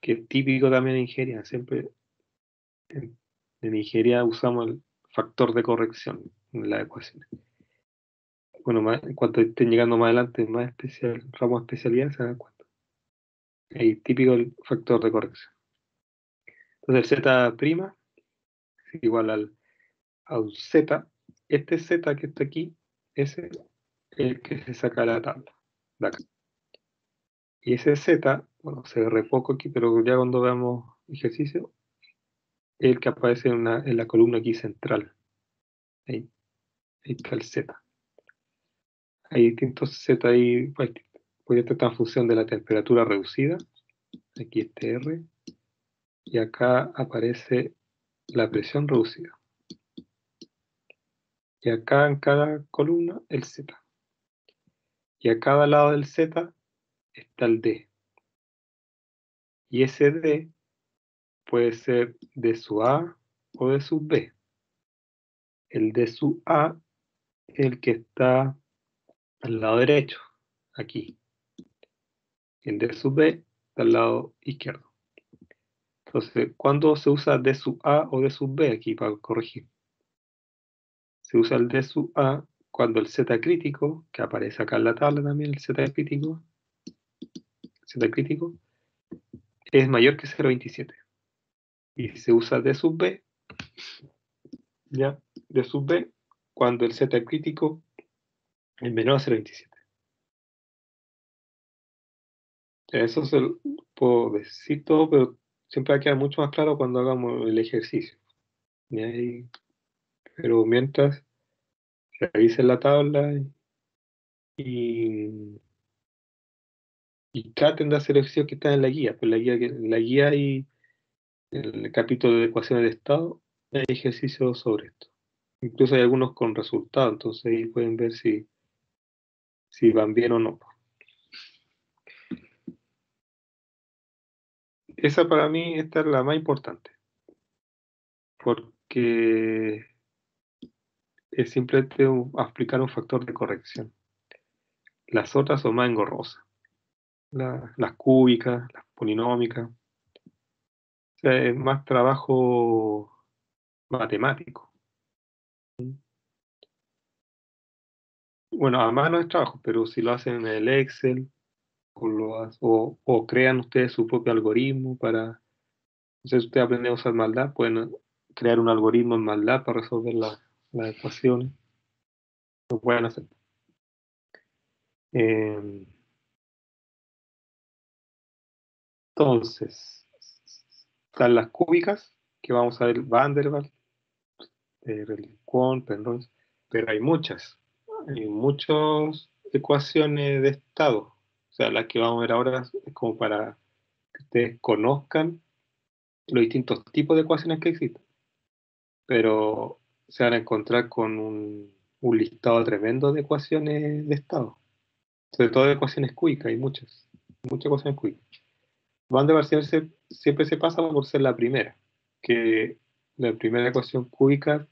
que es típico también en ingeniería. Siempre en ingeniería usamos el factor de corrección en la ecuación. Bueno, cuando estén llegando más adelante, más especial, ramo de especialidad, se dan cuenta. Ahí típico el factor de corrección. Entonces el Z' es igual al Z. Este Z que está aquí, ese es el que se saca de la tabla de acá. Y ese Z, bueno, se ve re poco aquí, pero ya cuando veamos ejercicio, es el que aparece en la columna aquí central. Ahí está el Z. Hay distintos Z ahí, pues esta está en función de la temperatura reducida. Aquí este R. Y acá aparece la presión reducida. Y acá en cada columna el Z. Y a cada lado del Z está el D. Y ese D puede ser D sub A o D sub B. El D sub A es el que está al lado derecho, aquí. El D sub B está al lado izquierdo. Entonces, ¿cuándo se usa D sub A o D sub B aquí para corregir? Se usa el D sub A cuando el Z crítico, que aparece acá en la tabla también, el Z crítico, es mayor que 0,27. Y se usa D sub B, ¿ya? D sub B, cuando el Z crítico es menor a 0,27. Eso se lo puedo decir todo, pero siempre va a quedar mucho más claro cuando hagamos el ejercicio. Pero mientras, revisen la tabla y traten de hacer ejercicios que están en la guía. Pues la guía y el capítulo de ecuaciones de estado hay ejercicios sobre esto. Incluso hay algunos con resultados, entonces ahí pueden ver si van bien o no. Esa para mí, esta es la más importante, porque es simplemente aplicar un factor de corrección. Las otras son más engorrosas, las cúbicas, las polinómicas. O sea, es más trabajo matemático. Bueno, a mano es trabajo, pero si lo hacen en el Excel o crean ustedes su propio algoritmo para, si ustedes aprenden a usar MATLAB, pueden crear un algoritmo en MATLAB para resolver las ecuaciones. Lo pueden hacer. Eh, entonces, están las cúbicas, que vamos a ver Van der Waals, Relicón, Penrose, pero hay muchas. Hay muchas ecuaciones de estado. O sea, las que vamos a ver ahora es como para que ustedes conozcan los distintos tipos de ecuaciones que existen. Pero se van a encontrar con un listado tremendo de ecuaciones de estado. Sobre todo de ecuaciones cúbicas, hay muchas ecuaciones cúbicas. Van der Waals siempre se pasa por ser la primera, que la primera ecuación cúbica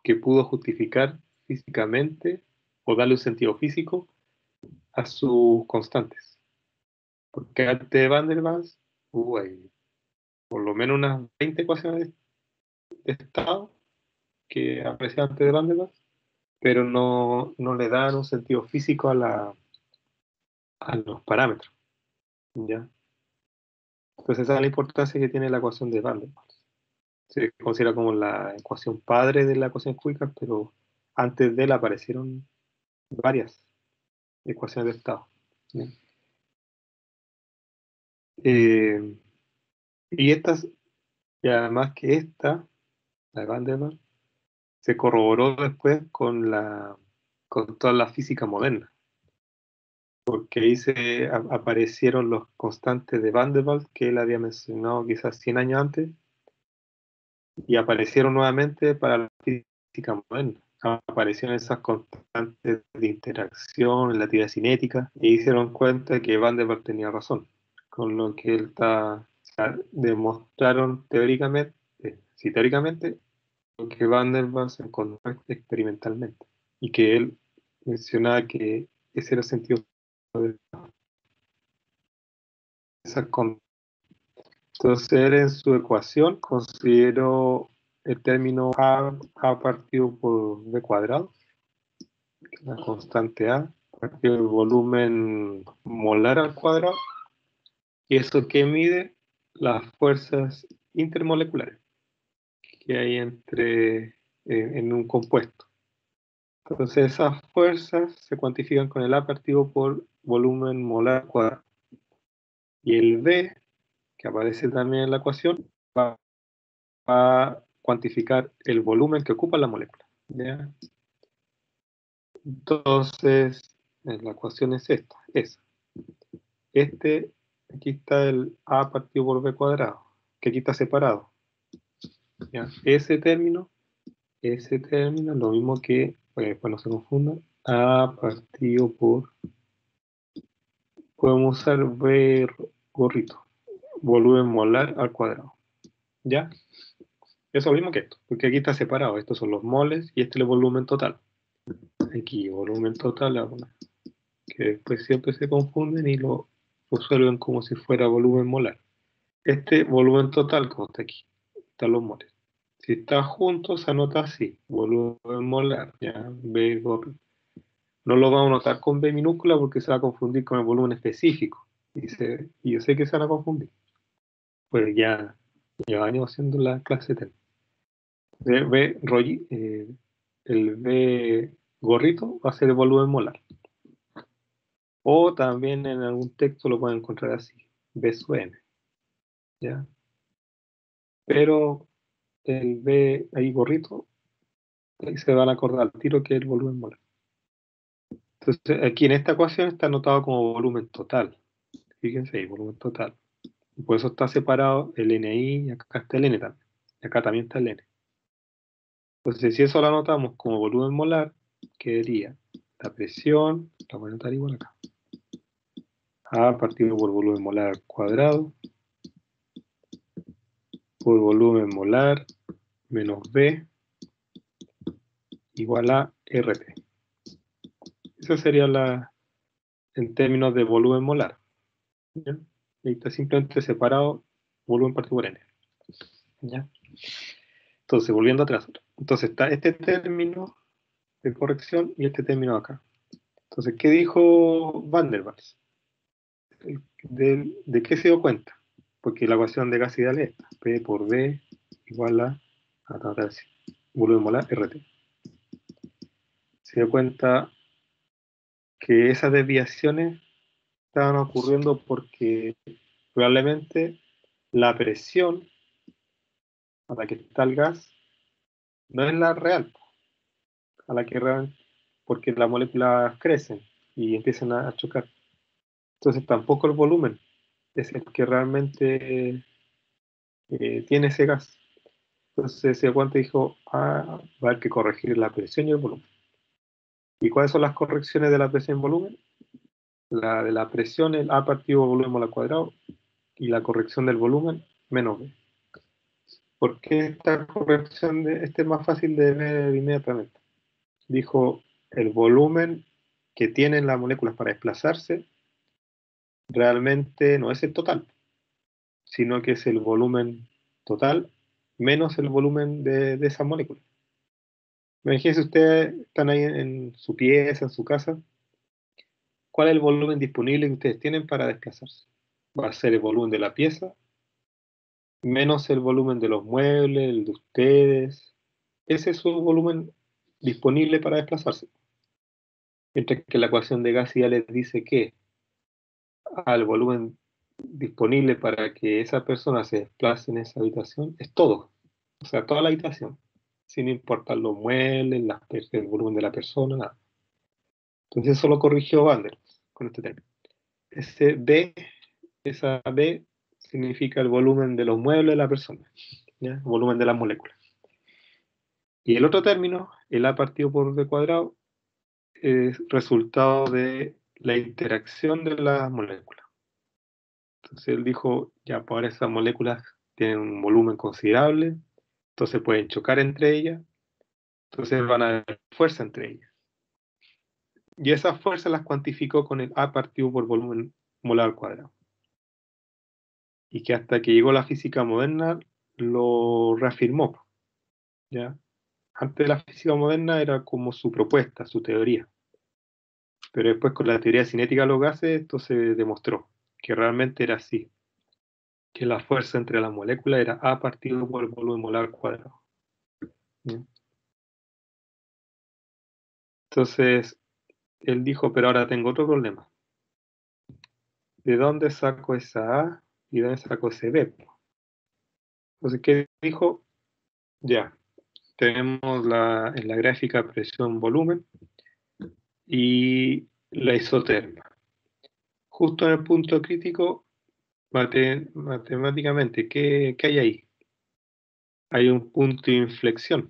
que pudo justificar físicamente o darle un sentido físico a sus constantes. Porque antes de Van der Waals hubo ahí por lo menos unas 20 ecuaciones de estado que aparecían antes de Van der Waals, pero no le dan un sentido físico a los parámetros. ¿Ya? Entonces esa es la importancia que tiene la ecuación de Van der Waals. Se considera como la ecuación padre de la ecuación cúbica, pero antes de él aparecieron varias ecuaciones de estado. ¿Ya? Eh, y estas, y además que esta, la de Van der Waals, se corroboró después con toda la física moderna, porque ahí aparecieron los constantes de Van der Waals que él había mencionado quizás 100 años antes, y aparecieron nuevamente para la física moderna. Aparecieron esas constantes de interacción en la teoría cinética y se dieron cuenta que Van der Waals tenía razón, con lo que él o sea, demostraron teóricamente, sí, teóricamente, lo que Van der Waals encontró experimentalmente y que él mencionaba que ese era el sentido de esa constante. Entonces él en su ecuación consideró el término a partido por b cuadrado, la constante A, partido del volumen molar al cuadrado, y eso que mide las fuerzas intermoleculares que hay en un compuesto. Entonces esas fuerzas se cuantifican con el A partido por volumen molar al cuadrado. Y el B, que aparece también en la ecuación, va a cuantificar el volumen que ocupa la molécula. ¿Ya? Entonces, la ecuación es esta, esa. Aquí está el A partido por B cuadrado, que aquí está separado. ¿Ya? Ese término, lo mismo que, pues no se confundan, A partido podemos usar B gorrito, volumen molar al cuadrado. ¿Ya? Eso es lo mismo que esto, porque aquí está separado. Estos son los moles y este es el volumen total. Aquí, volumen total, que después siempre se confunden y lo resuelven como si fuera volumen molar. Este volumen total, como está aquí, están los moles. Si está junto, se anota así, volumen molar, ya, B gorrito. No lo vamos a anotar con B minúscula porque se va a confundir con el volumen específico. Y yo sé que se van a confundir. Pues ya llevamos haciendo la clase T. El B gorrito va a ser el volumen molar. O también en algún texto lo pueden encontrar así, B sub n. ¿Ya? Pero el B ahí gorrito ahí se van a acordar al tiro que es el volumen molar. Entonces, aquí en esta ecuación está anotado como volumen total. Fíjense ahí, volumen total. Y por eso está separado el NI y acá está el N también. Y acá también está el N. Entonces, si eso lo anotamos como volumen molar, quedaría la presión, la voy a anotar igual acá. A partido por volumen molar al cuadrado, por volumen molar menos B igual a RT. Eso sería en términos de volumen molar. ¿Ya? Ahí está simplemente separado volumen partido por N. ¿Ya? Entonces, volviendo atrás. Entonces está este término de corrección y este término acá. Entonces, ¿qué dijo Van der Waals? ¿De qué se dio cuenta? Porque la ecuación de gas ideal es esta. P por B igual a volumen molar RT. Se dio cuenta que esas desviaciones estaban ocurriendo porque probablemente la presión a la que está el gas no es la real, a la que realmente, porque las moléculas crecen y empiezan a chocar. Entonces tampoco el volumen es el que realmente tiene ese gas. Entonces se dio cuenta y dijo, va a haber que corregir la presión y el volumen. ¿Y cuáles son las correcciones de la presión y volumen? La de la presión, el A partido volumen molar cuadrado, y la corrección del volumen, menos B. ¿Por qué esta corrección es más fácil de ver inmediatamente? Dijo, el volumen que tienen las moléculas para desplazarse realmente no es el total, sino que es el volumen total menos el volumen de esas moléculas. Imagínense ustedes, están ahí en su pieza, en su casa, ¿cuál es el volumen disponible que ustedes tienen para desplazarse? Va a ser el volumen de la pieza menos el volumen de los muebles, el de ustedes. Ese es su volumen disponible para desplazarse. Mientras que la ecuación de gas ya les dice que al volumen disponible para que esa persona se desplace en esa habitación es todo. O sea, toda la habitación, sin importar los muebles, el volumen de la persona, nada. Entonces eso lo corrigió Van der Waals con este término. Ese B, esa B significa el volumen de los muebles de la persona, ¿ya? El volumen de las moléculas. Y el otro término, el A partido por B cuadrado, es resultado de la interacción de las moléculas. Entonces él dijo, ya, por esas moléculas tienen un volumen considerable, entonces pueden chocar entre ellas, entonces van a haber fuerza entre ellas. Y esas fuerzas las cuantificó con el A partido por volumen molar al cuadrado. Y que hasta que llegó la física moderna lo reafirmó, ¿ya? Antes de la física moderna era como su propuesta, su teoría. Pero después con la teoría cinética de los gases esto se demostró que realmente era así, que la fuerza entre las moléculas era A partido por el volumen molar al cuadrado. ¿Ya? Entonces él dijo, pero ahora tengo otro problema. ¿De dónde saco esa A y de dónde saco ese B? Entonces, ¿qué dijo? Ya, tenemos en la gráfica presión-volumen y la isoterma. Justo en el punto crítico, matemáticamente, ¿qué hay ahí? Hay un punto de inflexión,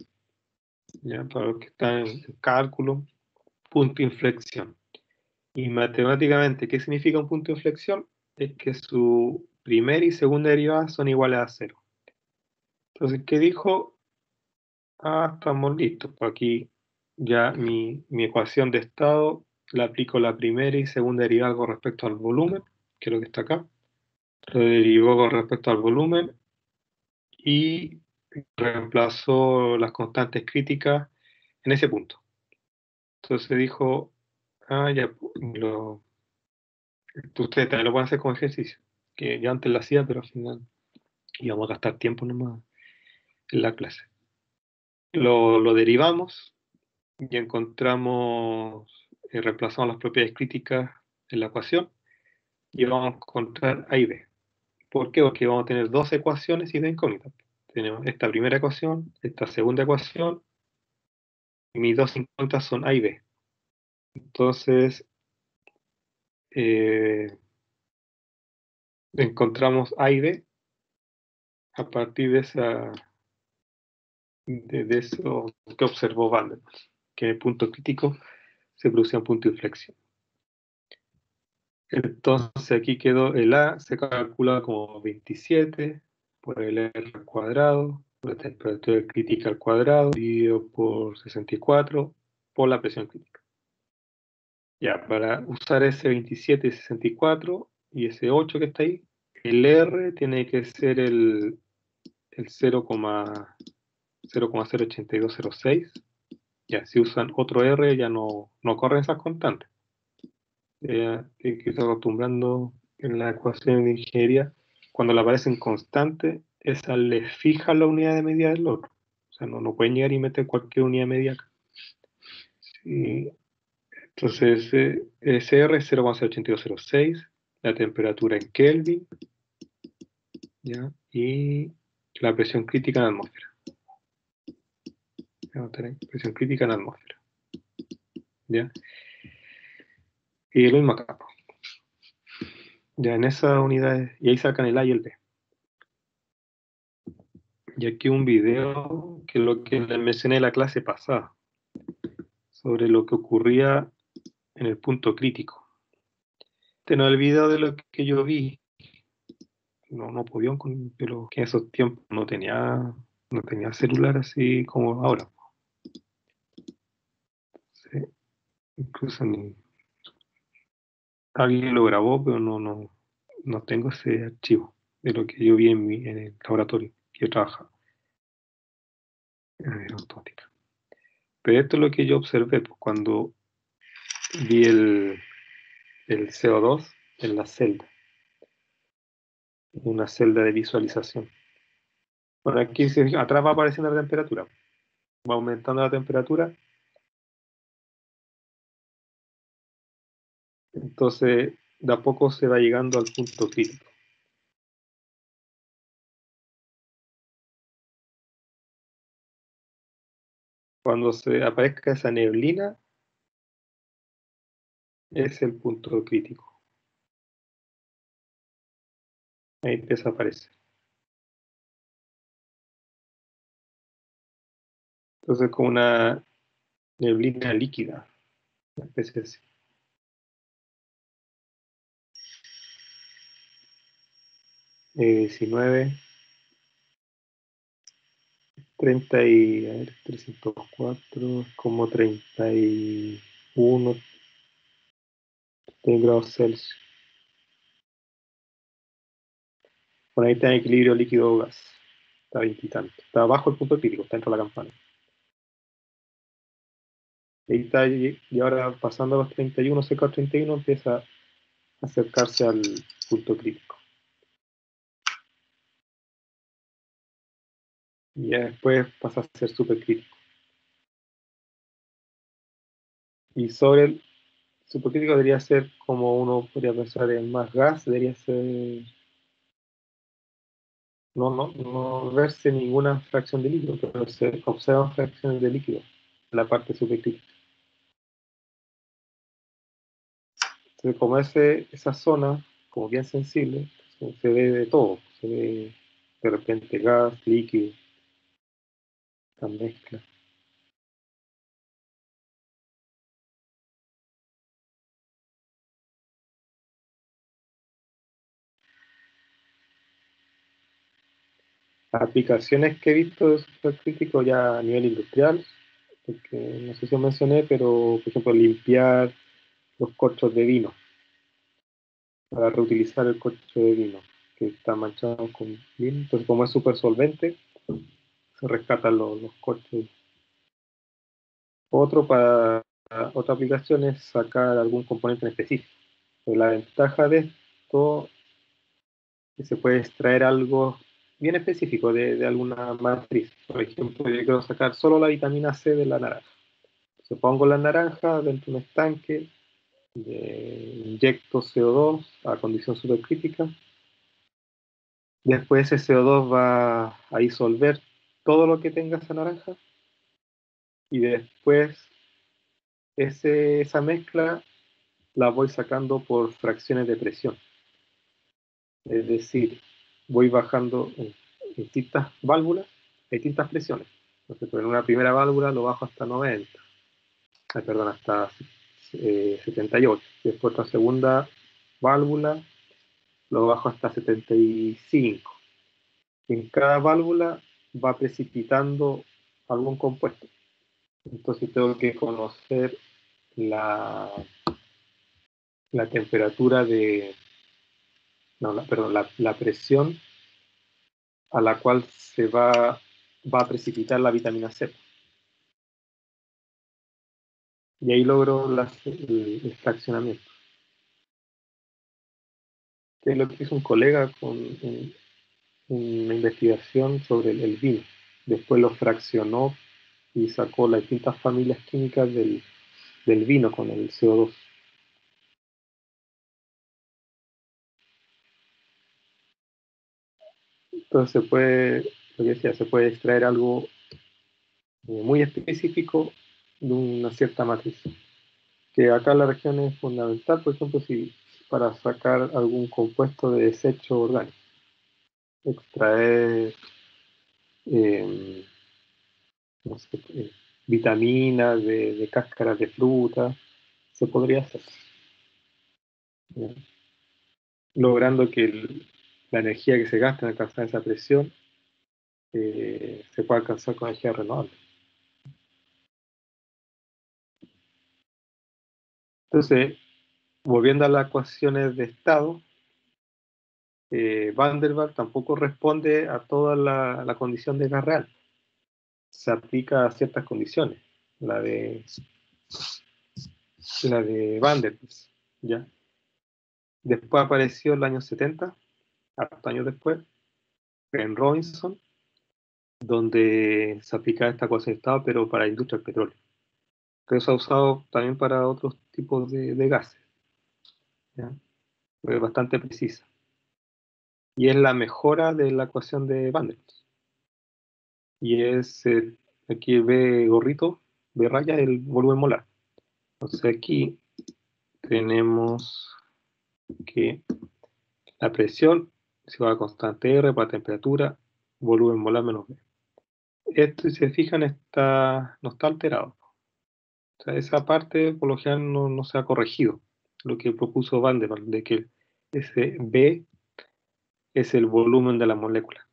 ¿ya? Para los que están en cálculo, punto de inflexión. Y matemáticamente, ¿qué significa un punto de inflexión? Es que su primera y segunda derivada son iguales a cero. Entonces, ¿qué dijo? Estamos listos. Pues aquí ya mi ecuación de estado la aplico la primera y segunda derivada con respecto al volumen, que es lo que está acá. Lo derivó con respecto al volumen y reemplazó las constantes críticas en ese punto. Entonces dijo, ya, ustedes también lo pueden hacer con ejercicio, que yo antes lo hacía, pero al final íbamos a gastar tiempo nomás en la clase. Lo derivamos y encontramos, reemplazamos las propiedades críticas en la ecuación y vamos a encontrar A y B. ¿Por qué? Porque vamos a tener dos ecuaciones y dos incógnitas. Tenemos esta primera ecuación, esta segunda ecuación mis dos incógnitas son A y B. Entonces, encontramos A y B a partir de eso que observó Vanderbilt, que en el punto crítico se producía un punto de inflexión. Entonces aquí quedó el A, se calcula como 27 por el R al cuadrado, por la temperatura crítica al cuadrado, dividido por 64 por la presión crítica. Ya, para usar ese 27 y 64 y ese 8 que está ahí, el R tiene que ser el 0,08206. Ya, si usan otro R ya no corren esas constantes. Hay que estar acostumbrando en la ecuación de ingeniería, cuando le aparecen constantes, esa le fija la unidad de medida del otro. O sea, no pueden llegar y meter cualquier unidad de medida acá. Sí. Entonces, ese R es 0,08206, la temperatura en Kelvin, ¿ya? Y la presión crítica en atmósfera. Presión crítica en atmósfera, ¿ya? Y lo mismo acá. Ya en esas unidades, y ahí sacan el A y el B. Y aquí un video que es lo que les mencioné en la clase pasada, sobre lo que ocurría en el punto crítico. Este no es el video de lo que yo vi, no podía, pero que en esos tiempos no tenía celular así como ahora. Sí, incluso alguien lo grabó, pero no tengo ese archivo de lo que yo vi en el laboratorio que yo trabajaba en aeronáutica. Pero esto es lo que yo observé pues, cuando vi el CO2 en la celda, una celda de visualización. Bueno, aquí atrás va apareciendo la temperatura, va aumentando la temperatura, entonces de a poco se va llegando al punto crítico. Cuando se aparezca esa neblina, es el punto crítico. Ahí desaparece. Entonces, como una neblina líquida, una especie así. Eh, 19, 30 y, a ver, 304, como 31 grados Celsius. Bueno, ahí está en equilibrio líquido-gas. Está 20 y tanto. Está abajo el punto crítico, está dentro de la campana. Ahí está, y ahora pasando a los 31, cerca de 31, empieza a acercarse al punto crítico. Y ya después pasa a ser supercrítico. Y sobre el supercrítico debería ser, como uno podría pensar en más gas, debería ser no verse ninguna fracción de líquido, pero se observan fracciones de líquido en la parte supercrítica. Entonces, como esa zona, como bien sensible, se ve de todo, se ve de repente gas, líquido, esta mezcla. Las aplicaciones que he visto de supercrítico ya a nivel industrial, porque no sé si os mencioné, pero por ejemplo limpiar los corchos de vino, para reutilizar el corcho de vino que está manchado con vino. Entonces, como es súper solvente, se rescatan los corchos. Otra aplicación es sacar algún componente en específico. Pero la ventaja de esto es que se puede extraer algo bien específico de alguna matriz. Por ejemplo, yo quiero sacar solo la vitamina C de la naranja. Entonces pongo la naranja dentro de un estanque, inyecto CO2 a condición supercrítica. Después ese CO2 va a disolver todo lo que tenga esa naranja y después esa mezcla la voy sacando por fracciones de presión. Es decir, voy bajando en distintas válvulas, a distintas presiones. Entonces, en una primera válvula lo bajo hasta 90, perdón, hasta 78. Después la segunda válvula lo bajo hasta 75. En cada válvula va precipitando algún compuesto. Entonces tengo que conocer la temperatura de, no, perdón, la presión a la cual se va a precipitar la vitamina C. Y ahí logro el fraccionamiento. Que es lo que hizo un colega con una investigación sobre el vino. Después lo fraccionó y sacó las distintas familias químicas del vino con el CO2. Entonces lo que decía, se puede extraer algo muy específico de una cierta matriz. Que acá en la región es fundamental, por ejemplo, si para sacar algún compuesto de desecho orgánico. Extraer no sé, vitaminas de cáscaras de fruta, se podría hacer. ¿Ya? Logrando que la energía que se gasta en alcanzar esa presión se pueda alcanzar con energía renovable. Entonces, volviendo a las ecuaciones de estado, Van der Waals tampoco responde a toda la condición de gas real. Se aplica a ciertas condiciones. La de Van der Waals, ¿ya? Después apareció en los años 70, hartos años después, en Robinson, donde se aplica esta ecuación de estado, pero para la industria del petróleo. Pero se ha usado también para otros tipos de gases, ¿ya? Es bastante precisa. Y es la mejora de la ecuación de Van der Waals. Y es, aquí B gorrito, B raya, el volumen molar. Entonces aquí tenemos que la presión es igual a constante R para temperatura, volumen molar menos B. Esto, si se fijan, no está alterado. O sea, esa parte por lo general no se ha corregido. Lo que propuso Van der Waals, de que ese B es el volumen de la molécula.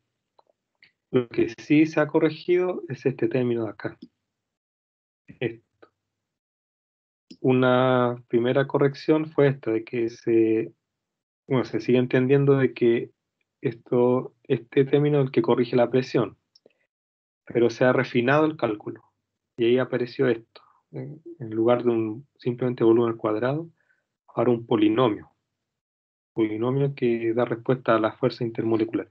Lo que sí se ha corregido es este término de acá. Una primera corrección fue esta, de que se sigue entendiendo de que este término es el que corrige la presión, pero se ha refinado el cálculo. Y ahí apareció esto. En lugar de un simplemente volumen cuadrado, ahora un polinomio. Polinomio que da respuesta a la fuerza intermolecular.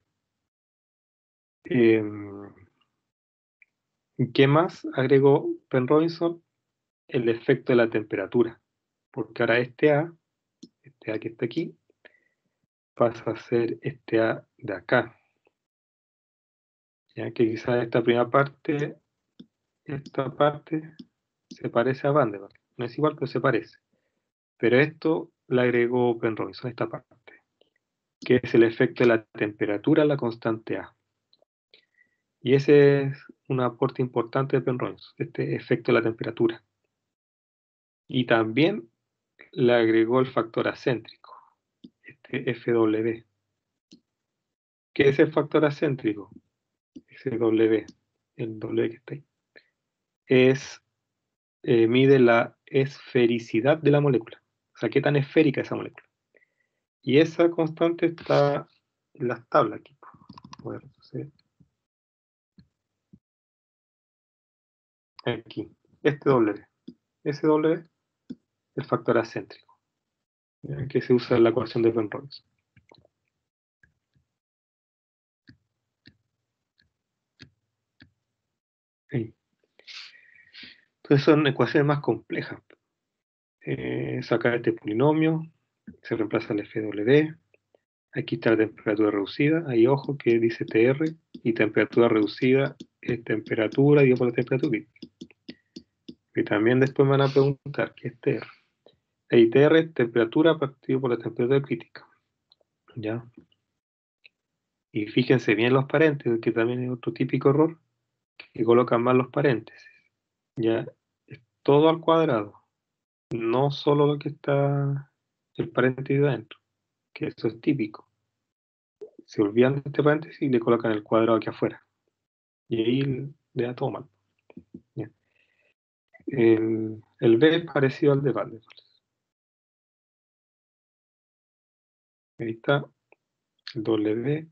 ¿Qué más agregó Penrobinson? El efecto de la temperatura. Porque ahora este A que está aquí, pasa a ser este A de acá. Ya que quizás esta parte se parece a Van der Waals. No es igual, pero se parece. Pero esto le agregó Penrobinson, esta parte, que es el efecto de la temperatura a la constante A. Y ese es un aporte importante de Penrobinson, este efecto de la temperatura. Y también le agregó el factor acéntrico, este FW. ¿Qué es el factor acéntrico? Ese W, el W que está ahí. Mide la esfericidad de la molécula. O sea, qué tan esférica es esa molécula. Y esa constante está en las tablas aquí. Voy a retroceder. Aquí. Este W. Ese W, el factor acéntrico, que se usa en la ecuación de Penrose. Entonces son ecuaciones más complejas. Sacar este polinomio, se reemplaza el FW. Aquí está la temperatura reducida. Ahí, ojo, que dice TR. Y temperatura reducida es temperatura dividido por la temperatura. Y también después me van a preguntar qué es TR. TR es temperatura partido por la temperatura crítica. ¿Ya? Y fíjense bien los paréntesis, que también es otro típico error, que colocan mal los paréntesis. ¿Ya? Es todo al cuadrado, no solo lo que está el paréntesis de adentro, que eso es típico. Se olvidan de este paréntesis y le colocan el cuadrado aquí afuera. Y ahí le da todo mal. ¿Ya? El B es parecido al de Van der Waals. Ahí está el W,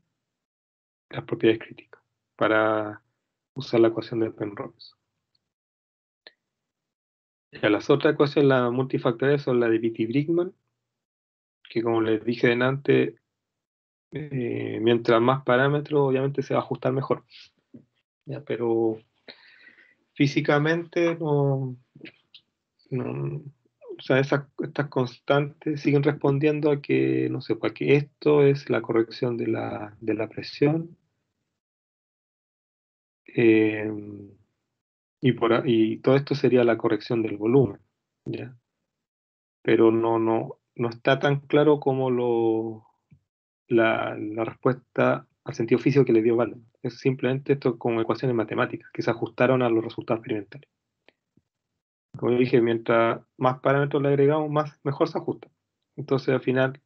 las propiedades críticas, para usar la ecuación de Penrose. Ya las otras ecuaciones, las multifactoriales, son la de Beatty-Brickman, que como les dije antes, mientras más parámetros, obviamente se va a ajustar mejor. ¿Ya? Pero físicamente o sea, estas constantes siguen respondiendo a que, no sé, pues que esto es la corrección de la presión, eh, y todo esto sería la corrección del volumen, ¿ya? Pero no está tan claro como la respuesta al sentido físico que le dio Baldwin. Es simplemente esto con ecuaciones matemáticas que se ajustaron a los resultados experimentales. Como dije, mientras más parámetros le agregamos, mejor se ajusta. Entonces, al final,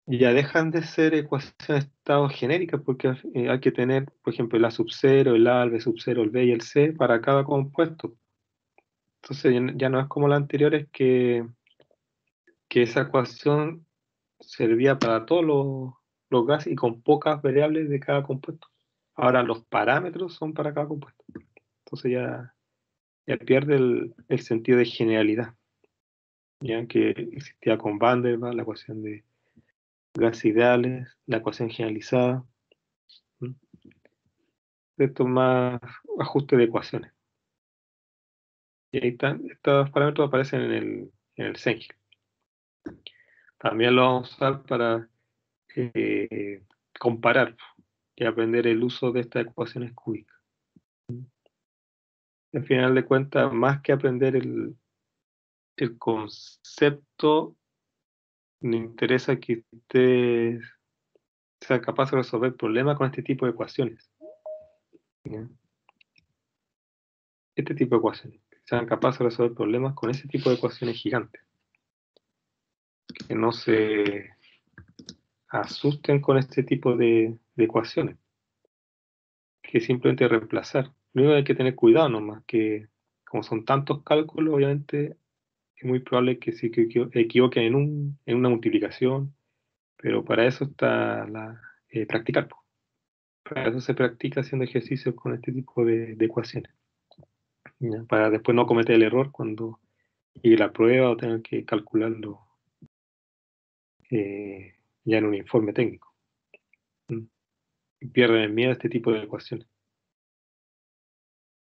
ya dejan de ser ecuaciones de estado genéricas porque hay que tener, por ejemplo, el A sub 0, el A, el B sub 0, el B y el C para cada compuesto. Entonces, ya no es como las anteriores que esa ecuación servía para todos los gases y con pocas variables de cada compuesto. Ahora los parámetros son para cada compuesto. Entonces ya pierde el sentido de generalidad, ya que existía con Van der Waals la ecuación de gases ideales, la ecuación generalizada. ¿Mm? Esto es más ajuste de ecuaciones. Y ahí están, estos parámetros aparecen en el Sengel. También lo vamos a usar para comparar y aprender el uso de estas ecuaciones cúbicas. Al final de cuentas, más que aprender el concepto, me interesa que ustedes sean capaces de resolver problemas con este tipo de ecuaciones. ¿Ya? Este tipo de ecuaciones. Que sean capaces de resolver problemas con ese tipo de ecuaciones gigantes. Que no se asusten con este tipo de ecuaciones. Que simplemente reemplazar. Lo único que hay que tener cuidado nomás, que como son tantos cálculos, obviamente es muy probable que se equivoquen en una multiplicación, pero para eso está practicar. Para eso se practica haciendo ejercicios con este tipo de ecuaciones, ¿ya? Para después no cometer el error cuando llegue la prueba o tengan que calcularlo ya en un informe técnico. ¿Mm? Y pierden el miedo a este tipo de ecuaciones.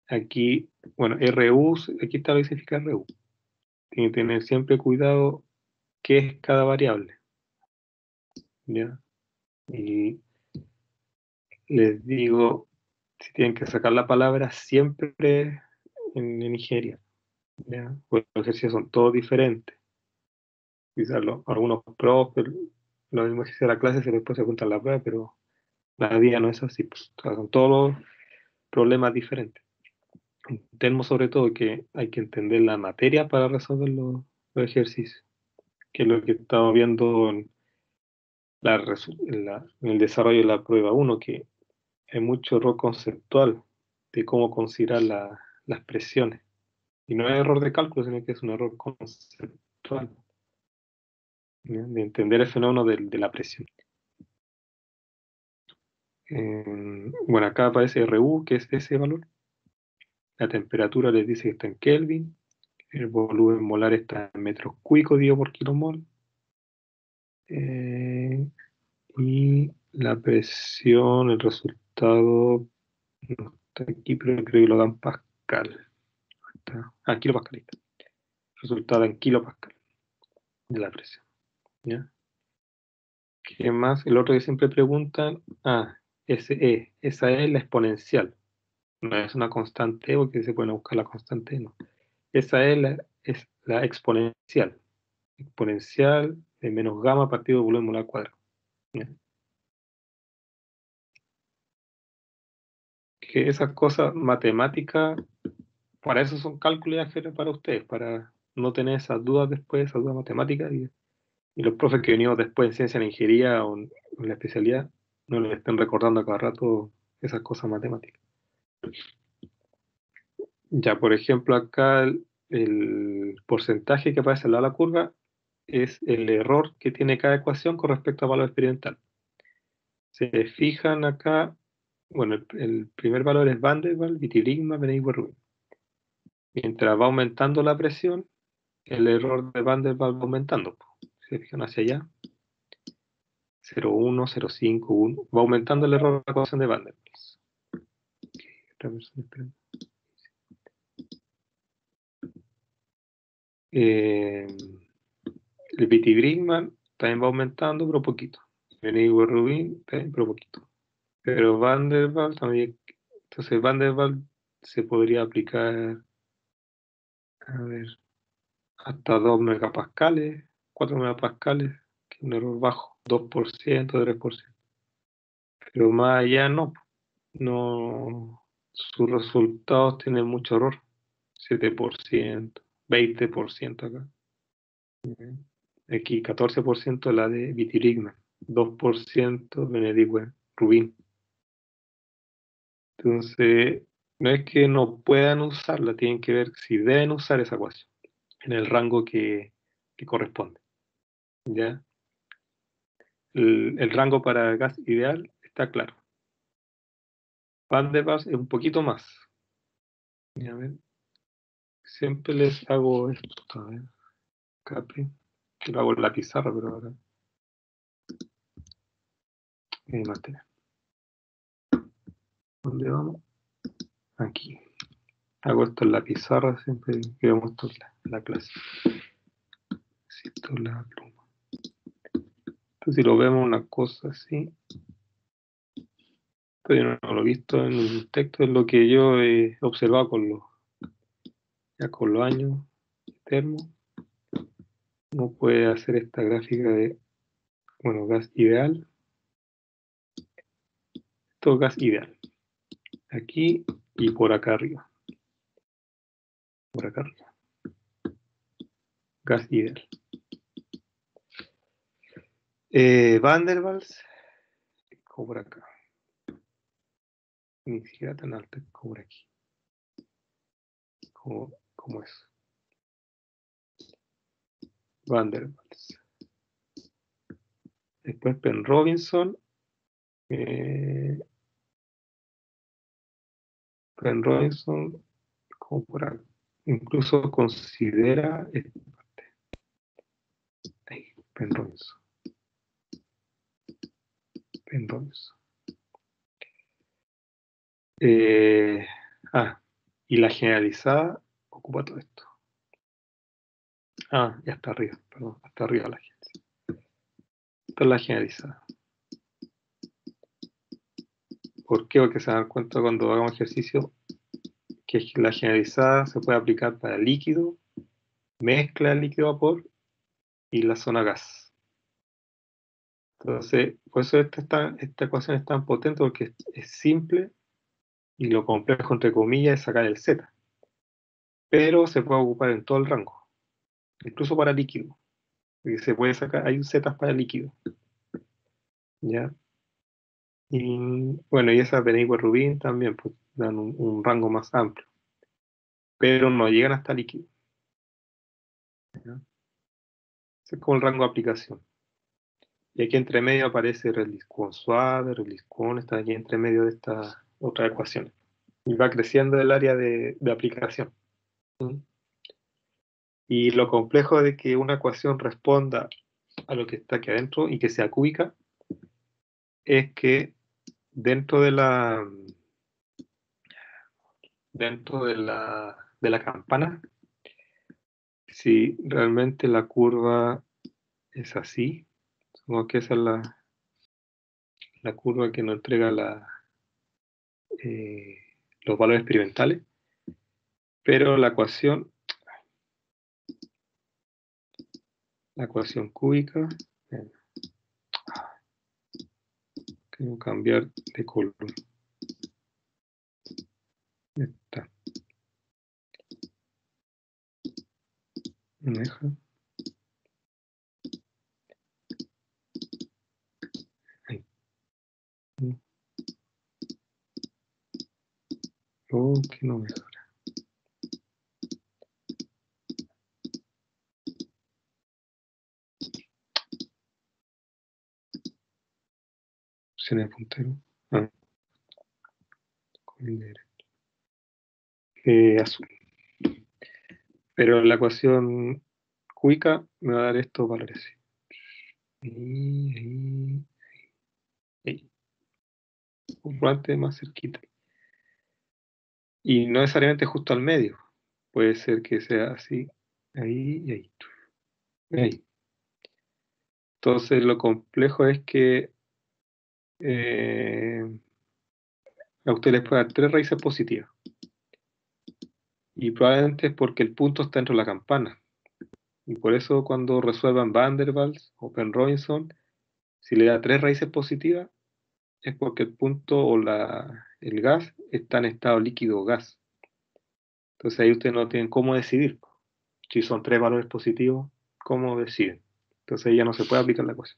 Aquí, bueno, RU, aquí está lo que significa RU. Tienen que tener siempre cuidado qué es cada variable, ¿ya? Y les digo, si tienen que sacar la palabra siempre en Nigeria, ¿ya? Pues los ejercicios son todos diferentes. Quizás algunos profes, lo mismo ejercicios de la clase, después se juntan la prueba, pero la vida no es así. Pues. O sea, son todos los problemas diferentes. Entendemos sobre todo que hay que entender la materia para resolver los ejercicios, que es lo que estamos viendo en el desarrollo de la prueba 1, que hay mucho error conceptual de cómo considerar las presiones. Y no es error de cálculo, sino que es un error conceptual, ¿ya? De entender el fenómeno de la presión. Bueno, acá aparece RU, que es ese valor. La temperatura les dice que está en Kelvin. El volumen molar está en metros cúbicos dividido por kilomol. Y la presión, el resultado, no está aquí, pero creo que lo dan Pascal. Kilopascal. Ahí está. Resultado en kilopascal de la presión. ¿Ya? ¿Qué más? El otro que siempre preguntan, esa es la exponencial. No es una constante porque se puede buscar la constante, no. Esa es la exponencial. Exponencial de menos gamma partido de volumen molar cuadrado. ¿Ya? Que esas cosas matemáticas, para eso son cálculos y álgebra para ustedes, para no tener esas dudas después, esas dudas matemáticas, y los profes que venimos después en ciencia de la ingeniería o en la especialidad, no les estén recordando a cada rato esas cosas matemáticas. Ya, por ejemplo, acá el porcentaje que aparece al lado de la curva es el error que tiene cada ecuación con respecto al valor experimental. Se fijan acá, bueno, el primer valor es Van der Waals, Vitti-Bringman, Benedict-Rubin. Mientras va aumentando la presión, el error de Van der Waals va aumentando. Se fijan hacia allá, 0,1, 0,5, 1. Va aumentando el error de la ecuación de Van der Waals. Otra persona, esperen. El Vitti-Bringman también va aumentando, pero poquito. Benedict-Rubin también, pero poquito. Pero Van der Waals también. Entonces Van der Waals se podría aplicar, a ver, hasta 2 megapascales, 4 megapascales, que es un error bajo, 2%, 3%. Pero más allá no, sus resultados tienen mucho error, 7%, 20% acá. Aquí 14% la de Vitti-Bringman, 2% Benedict-Rubin. Entonces, no es que no puedan usarla, tienen que ver si deben usar esa ecuación en el rango que corresponde. ¿Ya? El rango para gas ideal está claro. Van der Waals es un poquito más. A ver, siempre les hago esto. A ver, capi, que lo hago en la pizarra, pero ahora mantener. ¿Dónde vamos? Aquí. Hago esto en la pizarra siempre que vemos esto en la clase. Necesito la pluma. Entonces, si lo vemos una cosa así, pero yo no lo he visto en un texto, es lo que yo he observado con los años termos. Uno puede hacer esta gráfica de, bueno, gas ideal. Esto es gas ideal. Aquí y por acá arriba. Por acá arriba. Gas ideal. Van der Waals, como por acá. Ni siquiera tan alto como por aquí. Como eso. Van der Waals. Después Penn Robinson. Penn Robinson, como por acá. Incluso considera esta parte. Ahí, Penn Robinson. Penn Robinson. Y la generalizada ocupa todo esto. Ya está arriba, perdón, está arriba la generalizada. Esta es la generalizada. ¿Por qué? Porque se dan cuenta cuando hagamos ejercicio que la generalizada se puede aplicar para líquido, mezcla de líquido-vapor y la zona gas. Entonces, por eso esta ecuación es tan potente porque es simple y lo complejo, entre comillas, es sacar el Z. Pero se puede ocupar en todo el rango, incluso para líquido. Porque se puede sacar, hay Z para líquido. ¿Ya? Y bueno, y esas Benedict-Rubin también pues, dan un rango más amplio, pero no llegan hasta líquido. ¿Ya? Ese es como el rango de aplicación. Y aquí entre medio aparece Reliscón suave, Reliscón, está aquí entre medio de estas otras ecuaciones. Y va creciendo el área de aplicación. ¿Mm? Y lo complejo de que una ecuación responda a lo que está aquí adentro y que sea cúbica es que dentro de la campana, si realmente la curva es así, supongo que esa es la curva que nos entrega eh, los valores experimentales, pero la ecuación cúbica, tengo que cambiar de color. Está. ¿Me deja? Ahí. Oh, que no me deja. Opción de puntero. Ah. Con el derecho. Azul. Pero la ecuación cúbica me va a dar estos valores. Ahí. Probablemente más cerquita. Y no necesariamente justo al medio. Puede ser que sea así, ahí y ahí. Ahí. Entonces lo complejo es que a ustedes les puede dar 3 raíces positivas. Y probablemente es porque el punto está dentro de la campana. Y por eso cuando resuelvan Van der Waals o Penrobinson, si le da 3 raíces positivas, es porque el punto o el gas está en estado líquido o gas. Entonces ahí ustedes no tienen cómo decidir. Si son 3 valores positivos, ¿cómo deciden? Entonces ahí ya no se puede aplicar la cosa.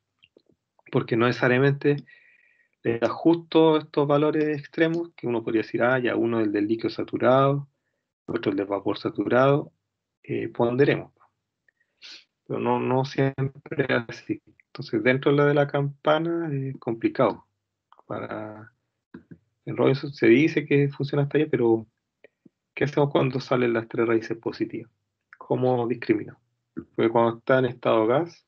Porque no necesariamente le da justo estos valores extremos, que uno podría decir, ya uno es el del líquido saturado, otro el del vapor saturado, ponderemos. Pero no siempre es así. Entonces dentro de la campana es complicado. En Robinson se dice que funciona hasta allá, pero ¿qué hacemos cuando salen las 3 raíces positivas? ¿Cómo discriminamos? Porque cuando está en estado gas,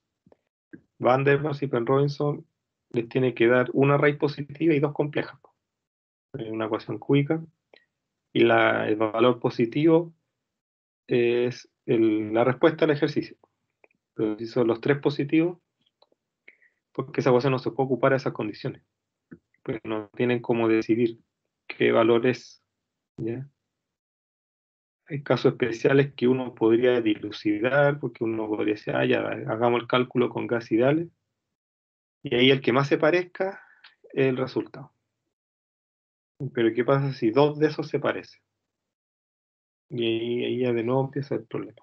Van der Waals y Penrobinson les tiene que dar una raíz positiva y 2 complejas. Una ecuación cúbica. Y el valor positivo es la respuesta al ejercicio. Pero si son los 3 positivos, porque esa ecuación no se puede ocupar a esas condiciones. Pues no tienen cómo decidir qué valor es. ¿Ya? Hay casos especiales que uno podría dilucidar, porque uno podría decir, ya, hagamos el cálculo con gas ideales, y ahí el que más se parezca es el resultado. Pero ¿qué pasa si 2 de esos se parecen? Y ahí ya de nuevo empieza el problema.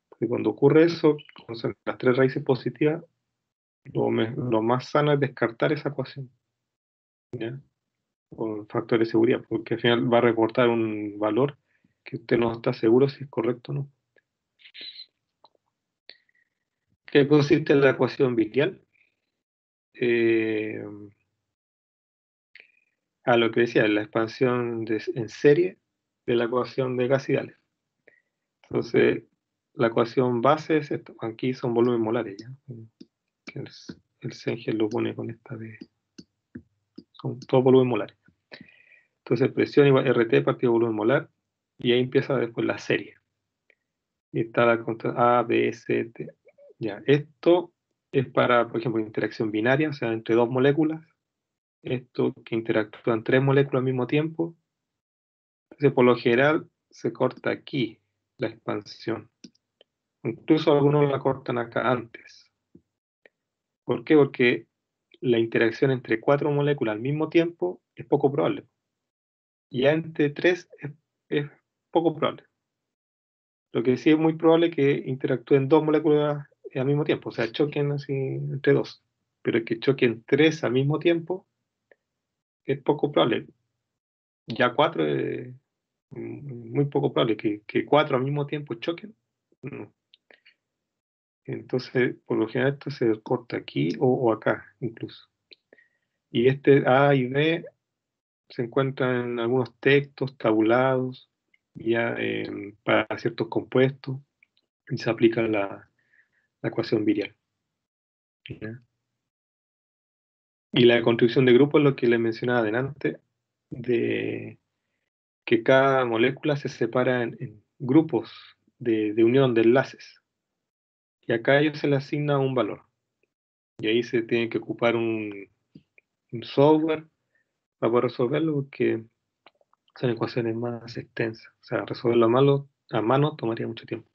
Porque cuando ocurre eso, cuando son las 3 raíces positivas, lo más sano es descartar esa ecuación, ¿ya? Por factor de seguridad, porque al final va a reportar un valor que usted no está seguro si es correcto o no. ¿Qué consiste en la ecuación Vigial? A lo que decía, la expansión en serie de la ecuación de gas ideales. Entonces, la ecuación base es esto. Aquí son volúmenes molares, ¿ya? Que el Sengel lo pone con esta de... Son todos volúmenes molares. Entonces, presión igual RT partido volumen molar, y ahí empieza después la serie. Y está la A, B, C, T. Ya, esto es para, por ejemplo, interacción binaria, o sea, entre 2 moléculas. Esto que interactúan 3 moléculas al mismo tiempo. Entonces, por lo general, se corta aquí la expansión. Incluso algunos la cortan acá antes. ¿Por qué? Porque la interacción entre 4 moléculas al mismo tiempo es poco probable. Y ya entre 3 es poco probable. Lo que sí es muy probable que interactúen 2 moléculas al mismo tiempo, o sea, choquen así entre 2. Pero que choquen 3 al mismo tiempo es poco probable. Ya 4 es muy poco probable. Que 4 al mismo tiempo choquen, no. Entonces, por lo general, esto se corta aquí o acá incluso. Y este A y B se encuentran en algunos textos tabulados ya para ciertos compuestos y se aplica la ecuación virial. ¿Ya? Y la contribución de grupo es lo que les mencionaba adelante, de que cada molécula se separa en grupos de unión de enlaces. Y acá a ellos se les asigna un valor. Y ahí se tiene que ocupar un software para poder resolverlo, porque son ecuaciones más extensas. O sea, resolverlo a mano tomaría mucho tiempo.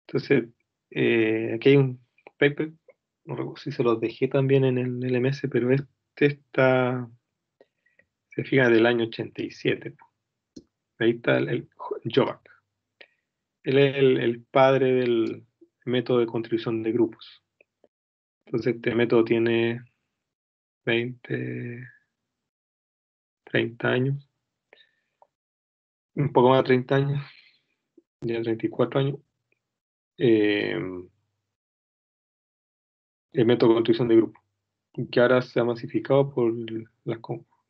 Entonces, aquí hay un paper, no recuerdo si se los dejé también en el LMS, pero este está, se fija, del año 87. Ahí está el Jovac. Él es el padre del método de contribución de grupos. Entonces, este método tiene 20, 30 años, un poco más de 30 años, ya 34 años. Eh, el método de construcción de grupos, que ahora se ha masificado por los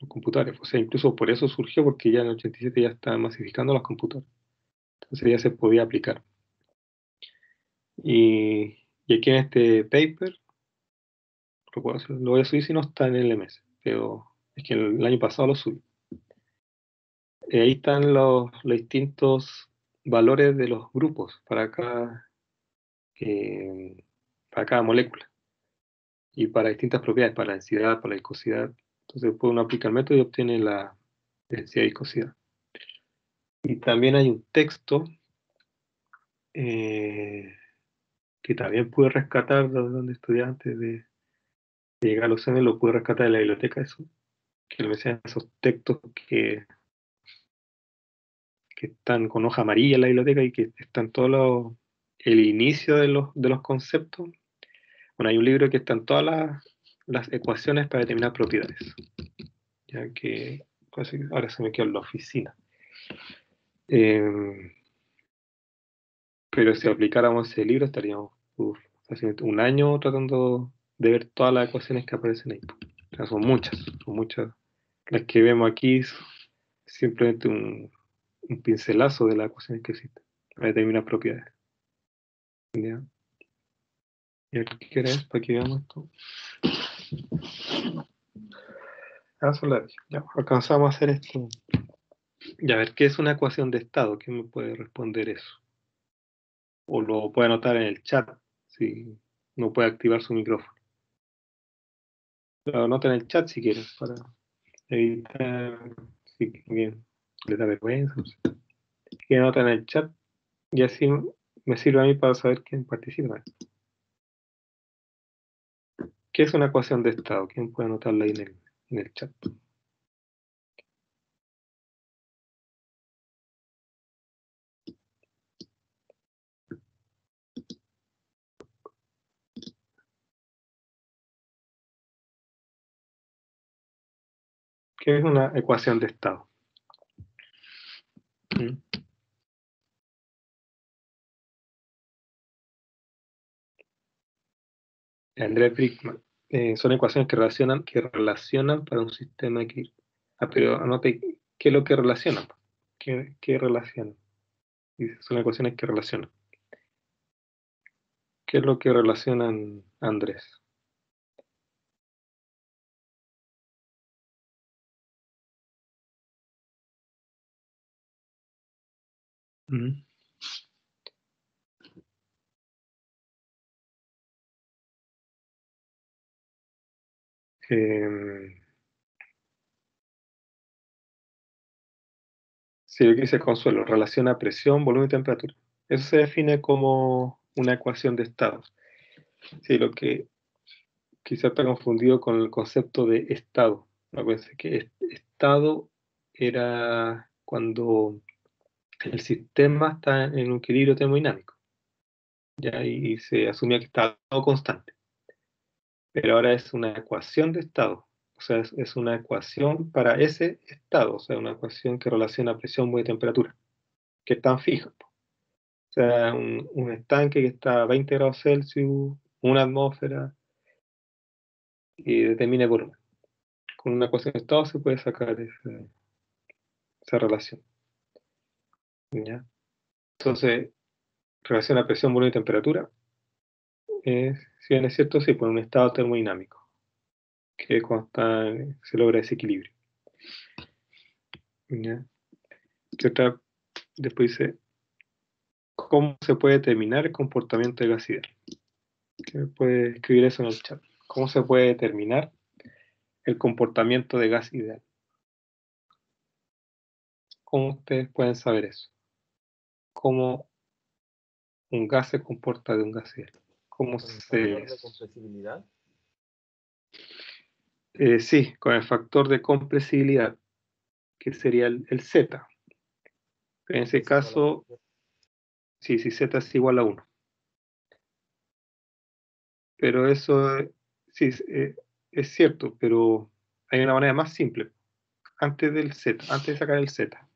computadores. O sea, incluso por eso surgió, porque ya en el 87 ya estaban masificando los computadores. Entonces ya se podía aplicar. Y aquí en este paper, lo voy a subir si no está en el LMS, pero es que el año pasado lo subí. Ahí están los distintos valores de los grupos eh, para cada molécula. Y para distintas propiedades, para la densidad, para la viscosidad. Entonces puede uno aplicar el método y obtiene la densidad y viscosidad. Y también hay un texto eh, que también pude rescatar de donde estudié antes de llegar a los CENES, lo pude rescatar de la biblioteca, eso, que me decían esos textos que están con hoja amarilla en la biblioteca y que están el inicio de los conceptos. Bueno, hay un libro que están todas las ecuaciones para determinar propiedades, ya que ahora se me quedó en la oficina. Pero si aplicáramos ese libro estaríamos fácilmente un año tratando de ver todas las ecuaciones que aparecen ahí. O sea, son muchas. Las que vemos aquí es simplemente un pincelazo de las ecuaciones que existen para determinar propiedades. ¿Ya? ¿Y aquí qué es? Para que veamos esto. Ya, alcanzamos a hacer esto. Ya, a ver, ¿qué es una ecuación de estado? ¿Quién me puede responder eso? O lo puede anotar en el chat, si no puede activar su micrófono. Lo anota en el chat si quieres, para evitar si alguien le da vergüenza. No sé. Que anota en el chat y así me sirve a mí para saber quién participa. ¿Qué es una ecuación de estado? ¿Quién puede anotarla ahí en el chat? ¿Qué es una ecuación de estado? ¿Mm? Andrés Brickman. Son ecuaciones que relacionan para un sistema que... pero anote qué es lo que relacionan. ¿Qué relacionan? Dice, son ecuaciones que relacionan. ¿Qué es lo que relacionan, Andrés? ¿Mm? Sí, lo que dice Consuelo, relaciona presión, volumen y temperatura. Eso se define como una ecuación de estados. Sí, lo que quizá está confundido con el concepto de estado. Acuérdense que estado era cuando el sistema está en un equilibrio termodinámico. Ya, y se asumía que estaba todo constante. Pero ahora es una ecuación de estado. O sea, es una ecuación para ese estado. O sea, una ecuación que relaciona presión, volumen y temperatura, que están fijas. O sea, un estanque que está a 20 grados Celsius, una atmósfera, y determina el volumen. Con una ecuación de estado se puede sacar esa relación. ¿Ya? Entonces, relación a presión, volumen y temperatura, si bien es cierto, sí, por un estado termodinámico, que es cuando se logra ese equilibrio. ¿Ya? ¿Qué otra? Después dice, ¿cómo se puede determinar el comportamiento de gas ideal? ¿Qué puede escribir eso en el chat? ¿Cómo se puede determinar el comportamiento de gas ideal? ¿cómo ustedes pueden saber eso? ¿Cómo un gas se comporta de un gas ideal? ¿Cómo Con el se...? factor de compresibilidad. Sí, con el factor de compresibilidad, que sería el Z. En ese Es igual a caso, uno. sí, si Z es igual a 1. Pero eso, sí, es cierto, pero hay una manera más simple. Antes del Z, antes de sacar el Z.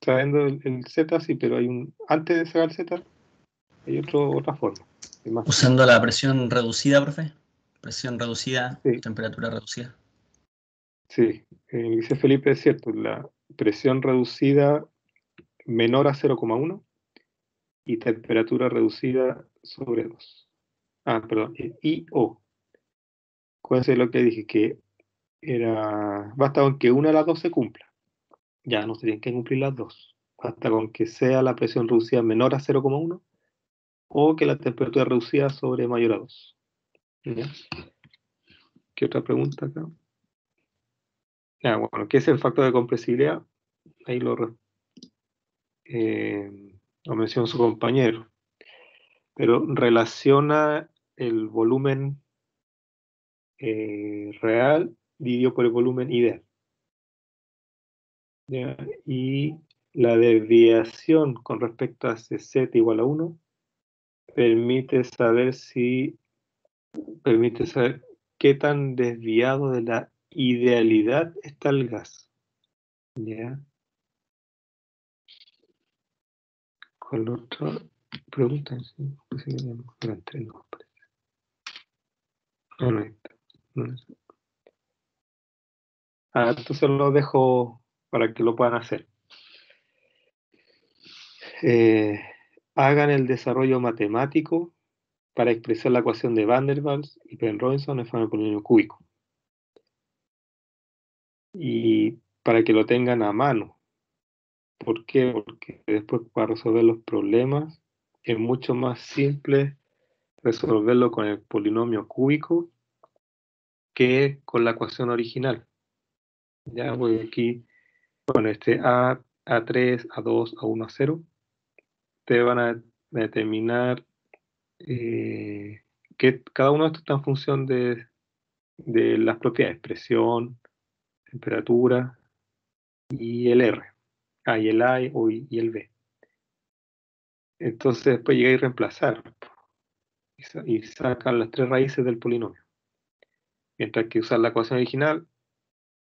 Sabiendo el Z, sí, pero antes de sacar el Z, hay otra forma. Es más Usando la presión reducida, profe. Presión reducida, simple. temperatura reducida. Sí, lo que dice Felipe es cierto. La presión reducida menor a 0,1 y temperatura reducida sobre 2. Ah, perdón, I-O. Acuérdense lo que dije, que basta con que una de las dos se cumpla. Ya no se tienen que cumplir las dos. Basta con que sea la presión reducida menor a 0,1 o que la temperatura reducida sobre mayor a 2. ¿Ya? ¿Qué otra pregunta acá? Bueno, ¿qué es el factor de compresibilidad? Ahí lo mencionó su compañero. Pero relaciona el volumen real dividido por el volumen ideal. ¿Ya? Y la desviación con respecto a z igual a 1 permite saber qué tan desviado de la idealidad está el gas. ¿Ya? Con la otra pregunta, ¿sí? Pues sí, eran tres, no, parece. No está. No está. Entonces lo dejo para que lo puedan hacer. Hagan el desarrollo matemático para expresar la ecuación de Van der Waals y Penrose en forma de polinomio cúbico. Y para que lo tengan a mano. ¿Por qué? Porque después para resolver los problemas es mucho más simple resolverlo con el polinomio cúbico que con la ecuación original. Ya voy aquí con este A3, A2, A1, A0. Ustedes van a determinar que cada uno de estos está en función de las propiedades, presión, temperatura y el R. Y el A y el B. Entonces después llegué a reemplazar y sacan las tres raíces del polinomio. Mientras que usar la ecuación original,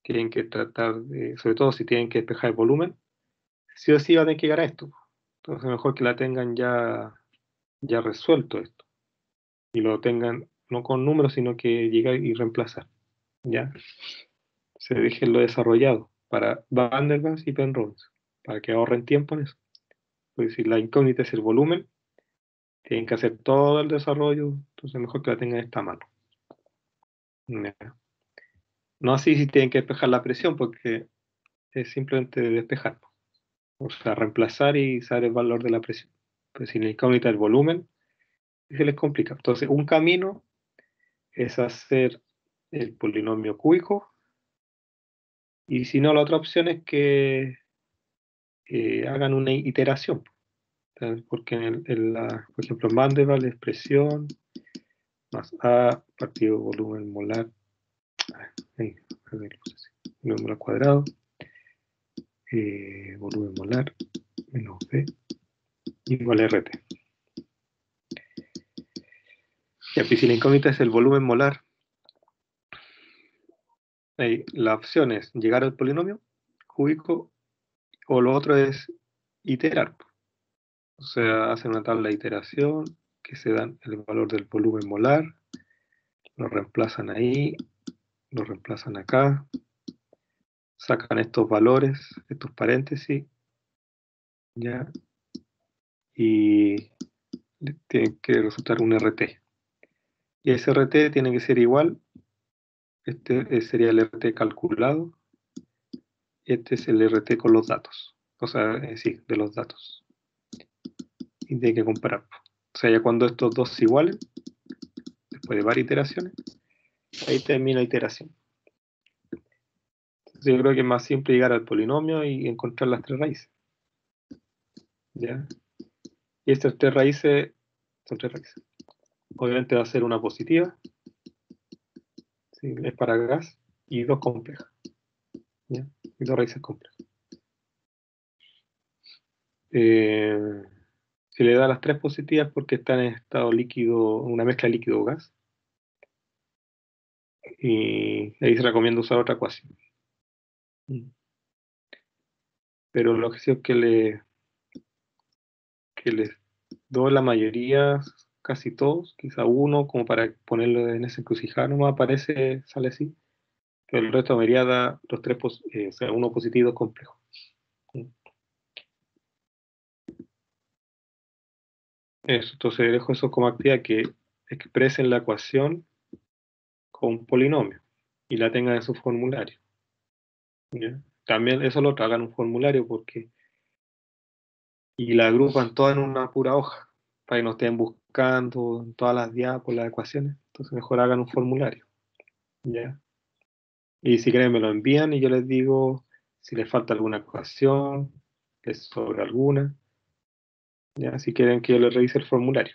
tienen que tratar de, sobre todo si tienen que despejar el volumen, sí o sí van a tener que llegar a esto. Entonces mejor que la tengan ya resuelto esto. Y lo tengan no con números, sino que llegar y reemplazar. ¿Ya? Se déjenlo desarrollado para Van der Waals y Penrose, para que ahorren tiempo en eso. Pues si la incógnita es el volumen, tienen que hacer todo el desarrollo, entonces mejor que la tengan en esta mano. No así si tienen que despejar la presión, porque es simplemente despejar. O sea, reemplazar y saber el valor de la presión. Pues si la incógnita es el volumen, se les complica. Entonces, un camino es hacer el polinomio cúbico, y si no, la otra opción es que hagan una iteración. Porque por ejemplo, en Van der Waals es presión más A partido volumen molar, volumen molar cuadrado, volumen molar menos B igual a RT. Y aquí si la incógnita es el volumen molar, la opción es llegar al polinomio cúbico o lo otro es iterar. O sea, hacen una tabla de iteración que se dan el valor del volumen molar, lo reemplazan ahí, lo reemplazan acá, sacan estos valores, estos paréntesis, ¿ya? Y tiene que resultar un RT. Y ese RT tiene que ser igual, este sería el RT calculado, este es el RT con los datos, o sea, sí, de los datos. Y tiene que comparar. O sea, ya cuando estos dos se igualen, después de varias iteraciones, Ahí termina la iteración. Entonces, yo creo que es más simple llegar al polinomio y encontrar las tres raíces. ¿Ya? Y estas tres raíces son tres raíces. Obviamente va a ser una positiva, ¿sí? Es para gas, y dos complejas. ¿Ya? Y dos raíces complejas. Se le da las tres positivas porque están en estado líquido, una mezcla líquido-gas. Y ahí se recomienda usar otra ecuación. Pero lo que sí es que les doy la mayoría, casi todos, quizá uno, como para ponerlo en ese encrucijado, no me aparece, sale así. Pero el resto me da los tres, o sea, uno positivo y dos complejos. Eso, entonces dejo eso como actividad que expresen la ecuación con un polinomio y la tengan en su formulario. ¿Ya? También eso lo hagan un formulario porque y la agrupan todas en una pura hoja para que no estén buscando en todas las diapos las ecuaciones. Entonces mejor hagan un formulario. ¿Ya? Y si quieren me lo envían y yo les digo si les falta alguna ecuación, les sobra alguna. ¿Ya? Si quieren que yo les revise el formulario.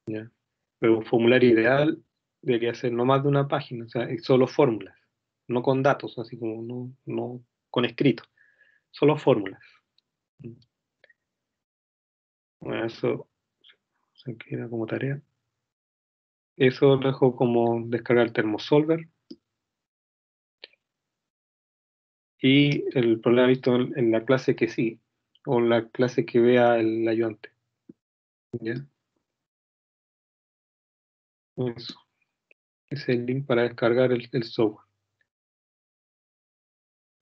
¿Ya? Pero un formulario ideal debería ser no más de una página, o sea, solo fórmulas, no con datos, así como no con escrito, solo fórmulas. Bueno, eso se queda como tarea. Eso lo dejo como descargar el Thermosolver. Y el problema visto en la clase que sí, o en la clase que vea el ayudante. ¿Ya? Eso. Ese es el link para descargar el software.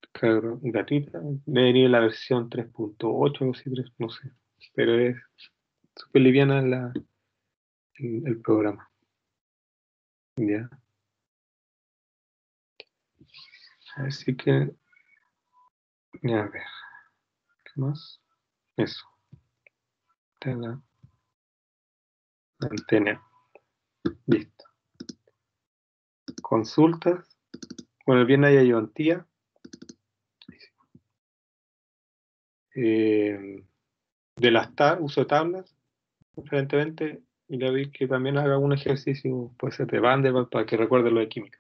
Descarga gratuita. Debe venir la versión 3.8 o 3, no sé. Pero es súper liviana el programa. ¿Ya? Así que, ya, a ver. ¿Qué más? Eso. Está la antena. Listo. Consultas. Bueno, el viernes hay ayudantía. De las uso de tablas, preferentemente, y le vi que también haga un ejercicio, puede ser de Van der Waals, para que recuerde lo de química.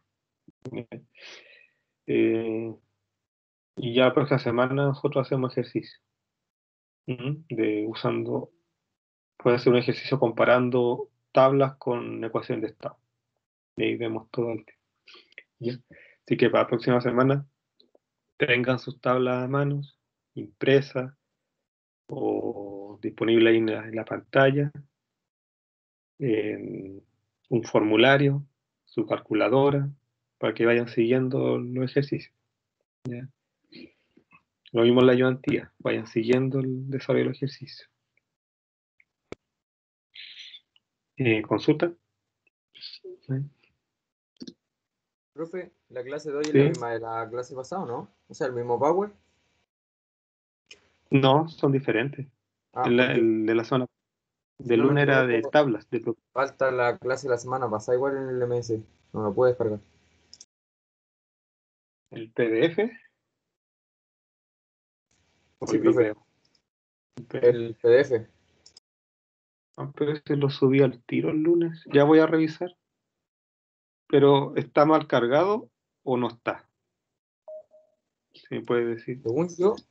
Y ya la próxima semana nosotros hacemos ejercicio. Puede ser un ejercicio comparando tablas con ecuaciones de estado. Y ahí vemos todo el tema. ¿Ya? Así que para la próxima semana tengan sus tablas a manos, impresas o disponibles ahí en la pantalla. Un formulario, su calculadora, para que vayan siguiendo los ejercicios. ¿Ya? Lo mismo en la ayudantía, vayan siguiendo el desarrollo del ejercicio. ¿Consulta? ¿Sí? Profe, la clase de hoy es la ¿Sí? misma de la clase pasada, ¿no? O sea, el mismo Power. No, son diferentes. Porque El de la zona si de no me lunes era de equivoco, tablas. falta la clase de la semana pasada igual en el MS. No lo puedo descargar. El PDF o Sí, el profe, video. El PDF. el PDF. Ah, pero ese lo subí al tiro el lunes. Ya voy a revisar. Pero ¿está mal cargado o no está? ¿Sí me puede decir?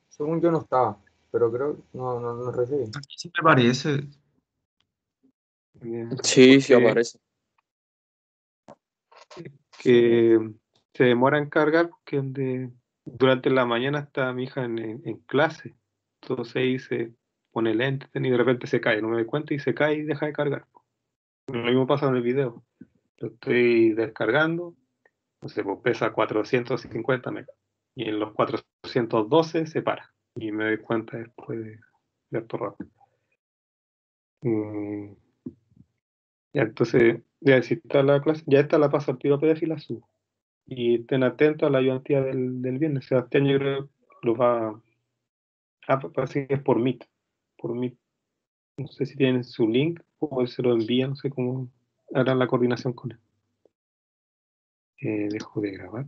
Según yo no estaba, pero creo, no recibí. Aquí sí me parece. Sí, sí Porque aparece. que se demora en cargar porque durante la mañana está mi hija en clase. Entonces ahí se pone lento y de repente se cae, no me doy cuenta y se cae y deja de cargar. Lo mismo pasa en el video. Lo estoy descargando, no sé, pues pesa 450 megas y en los 412 se para y me doy cuenta después de harto rato. Mm, ya, entonces, ya si está la clase, ya esta la paso al tiro PDF y la subo. Y estén atentos a la ayudantía del viernes. Sebastián, yo creo que lo va. Parece que es por Meet. Por Meet. No sé si tienen su link o él se lo envía, no sé cómo harán la coordinación con él. Dejo de grabar.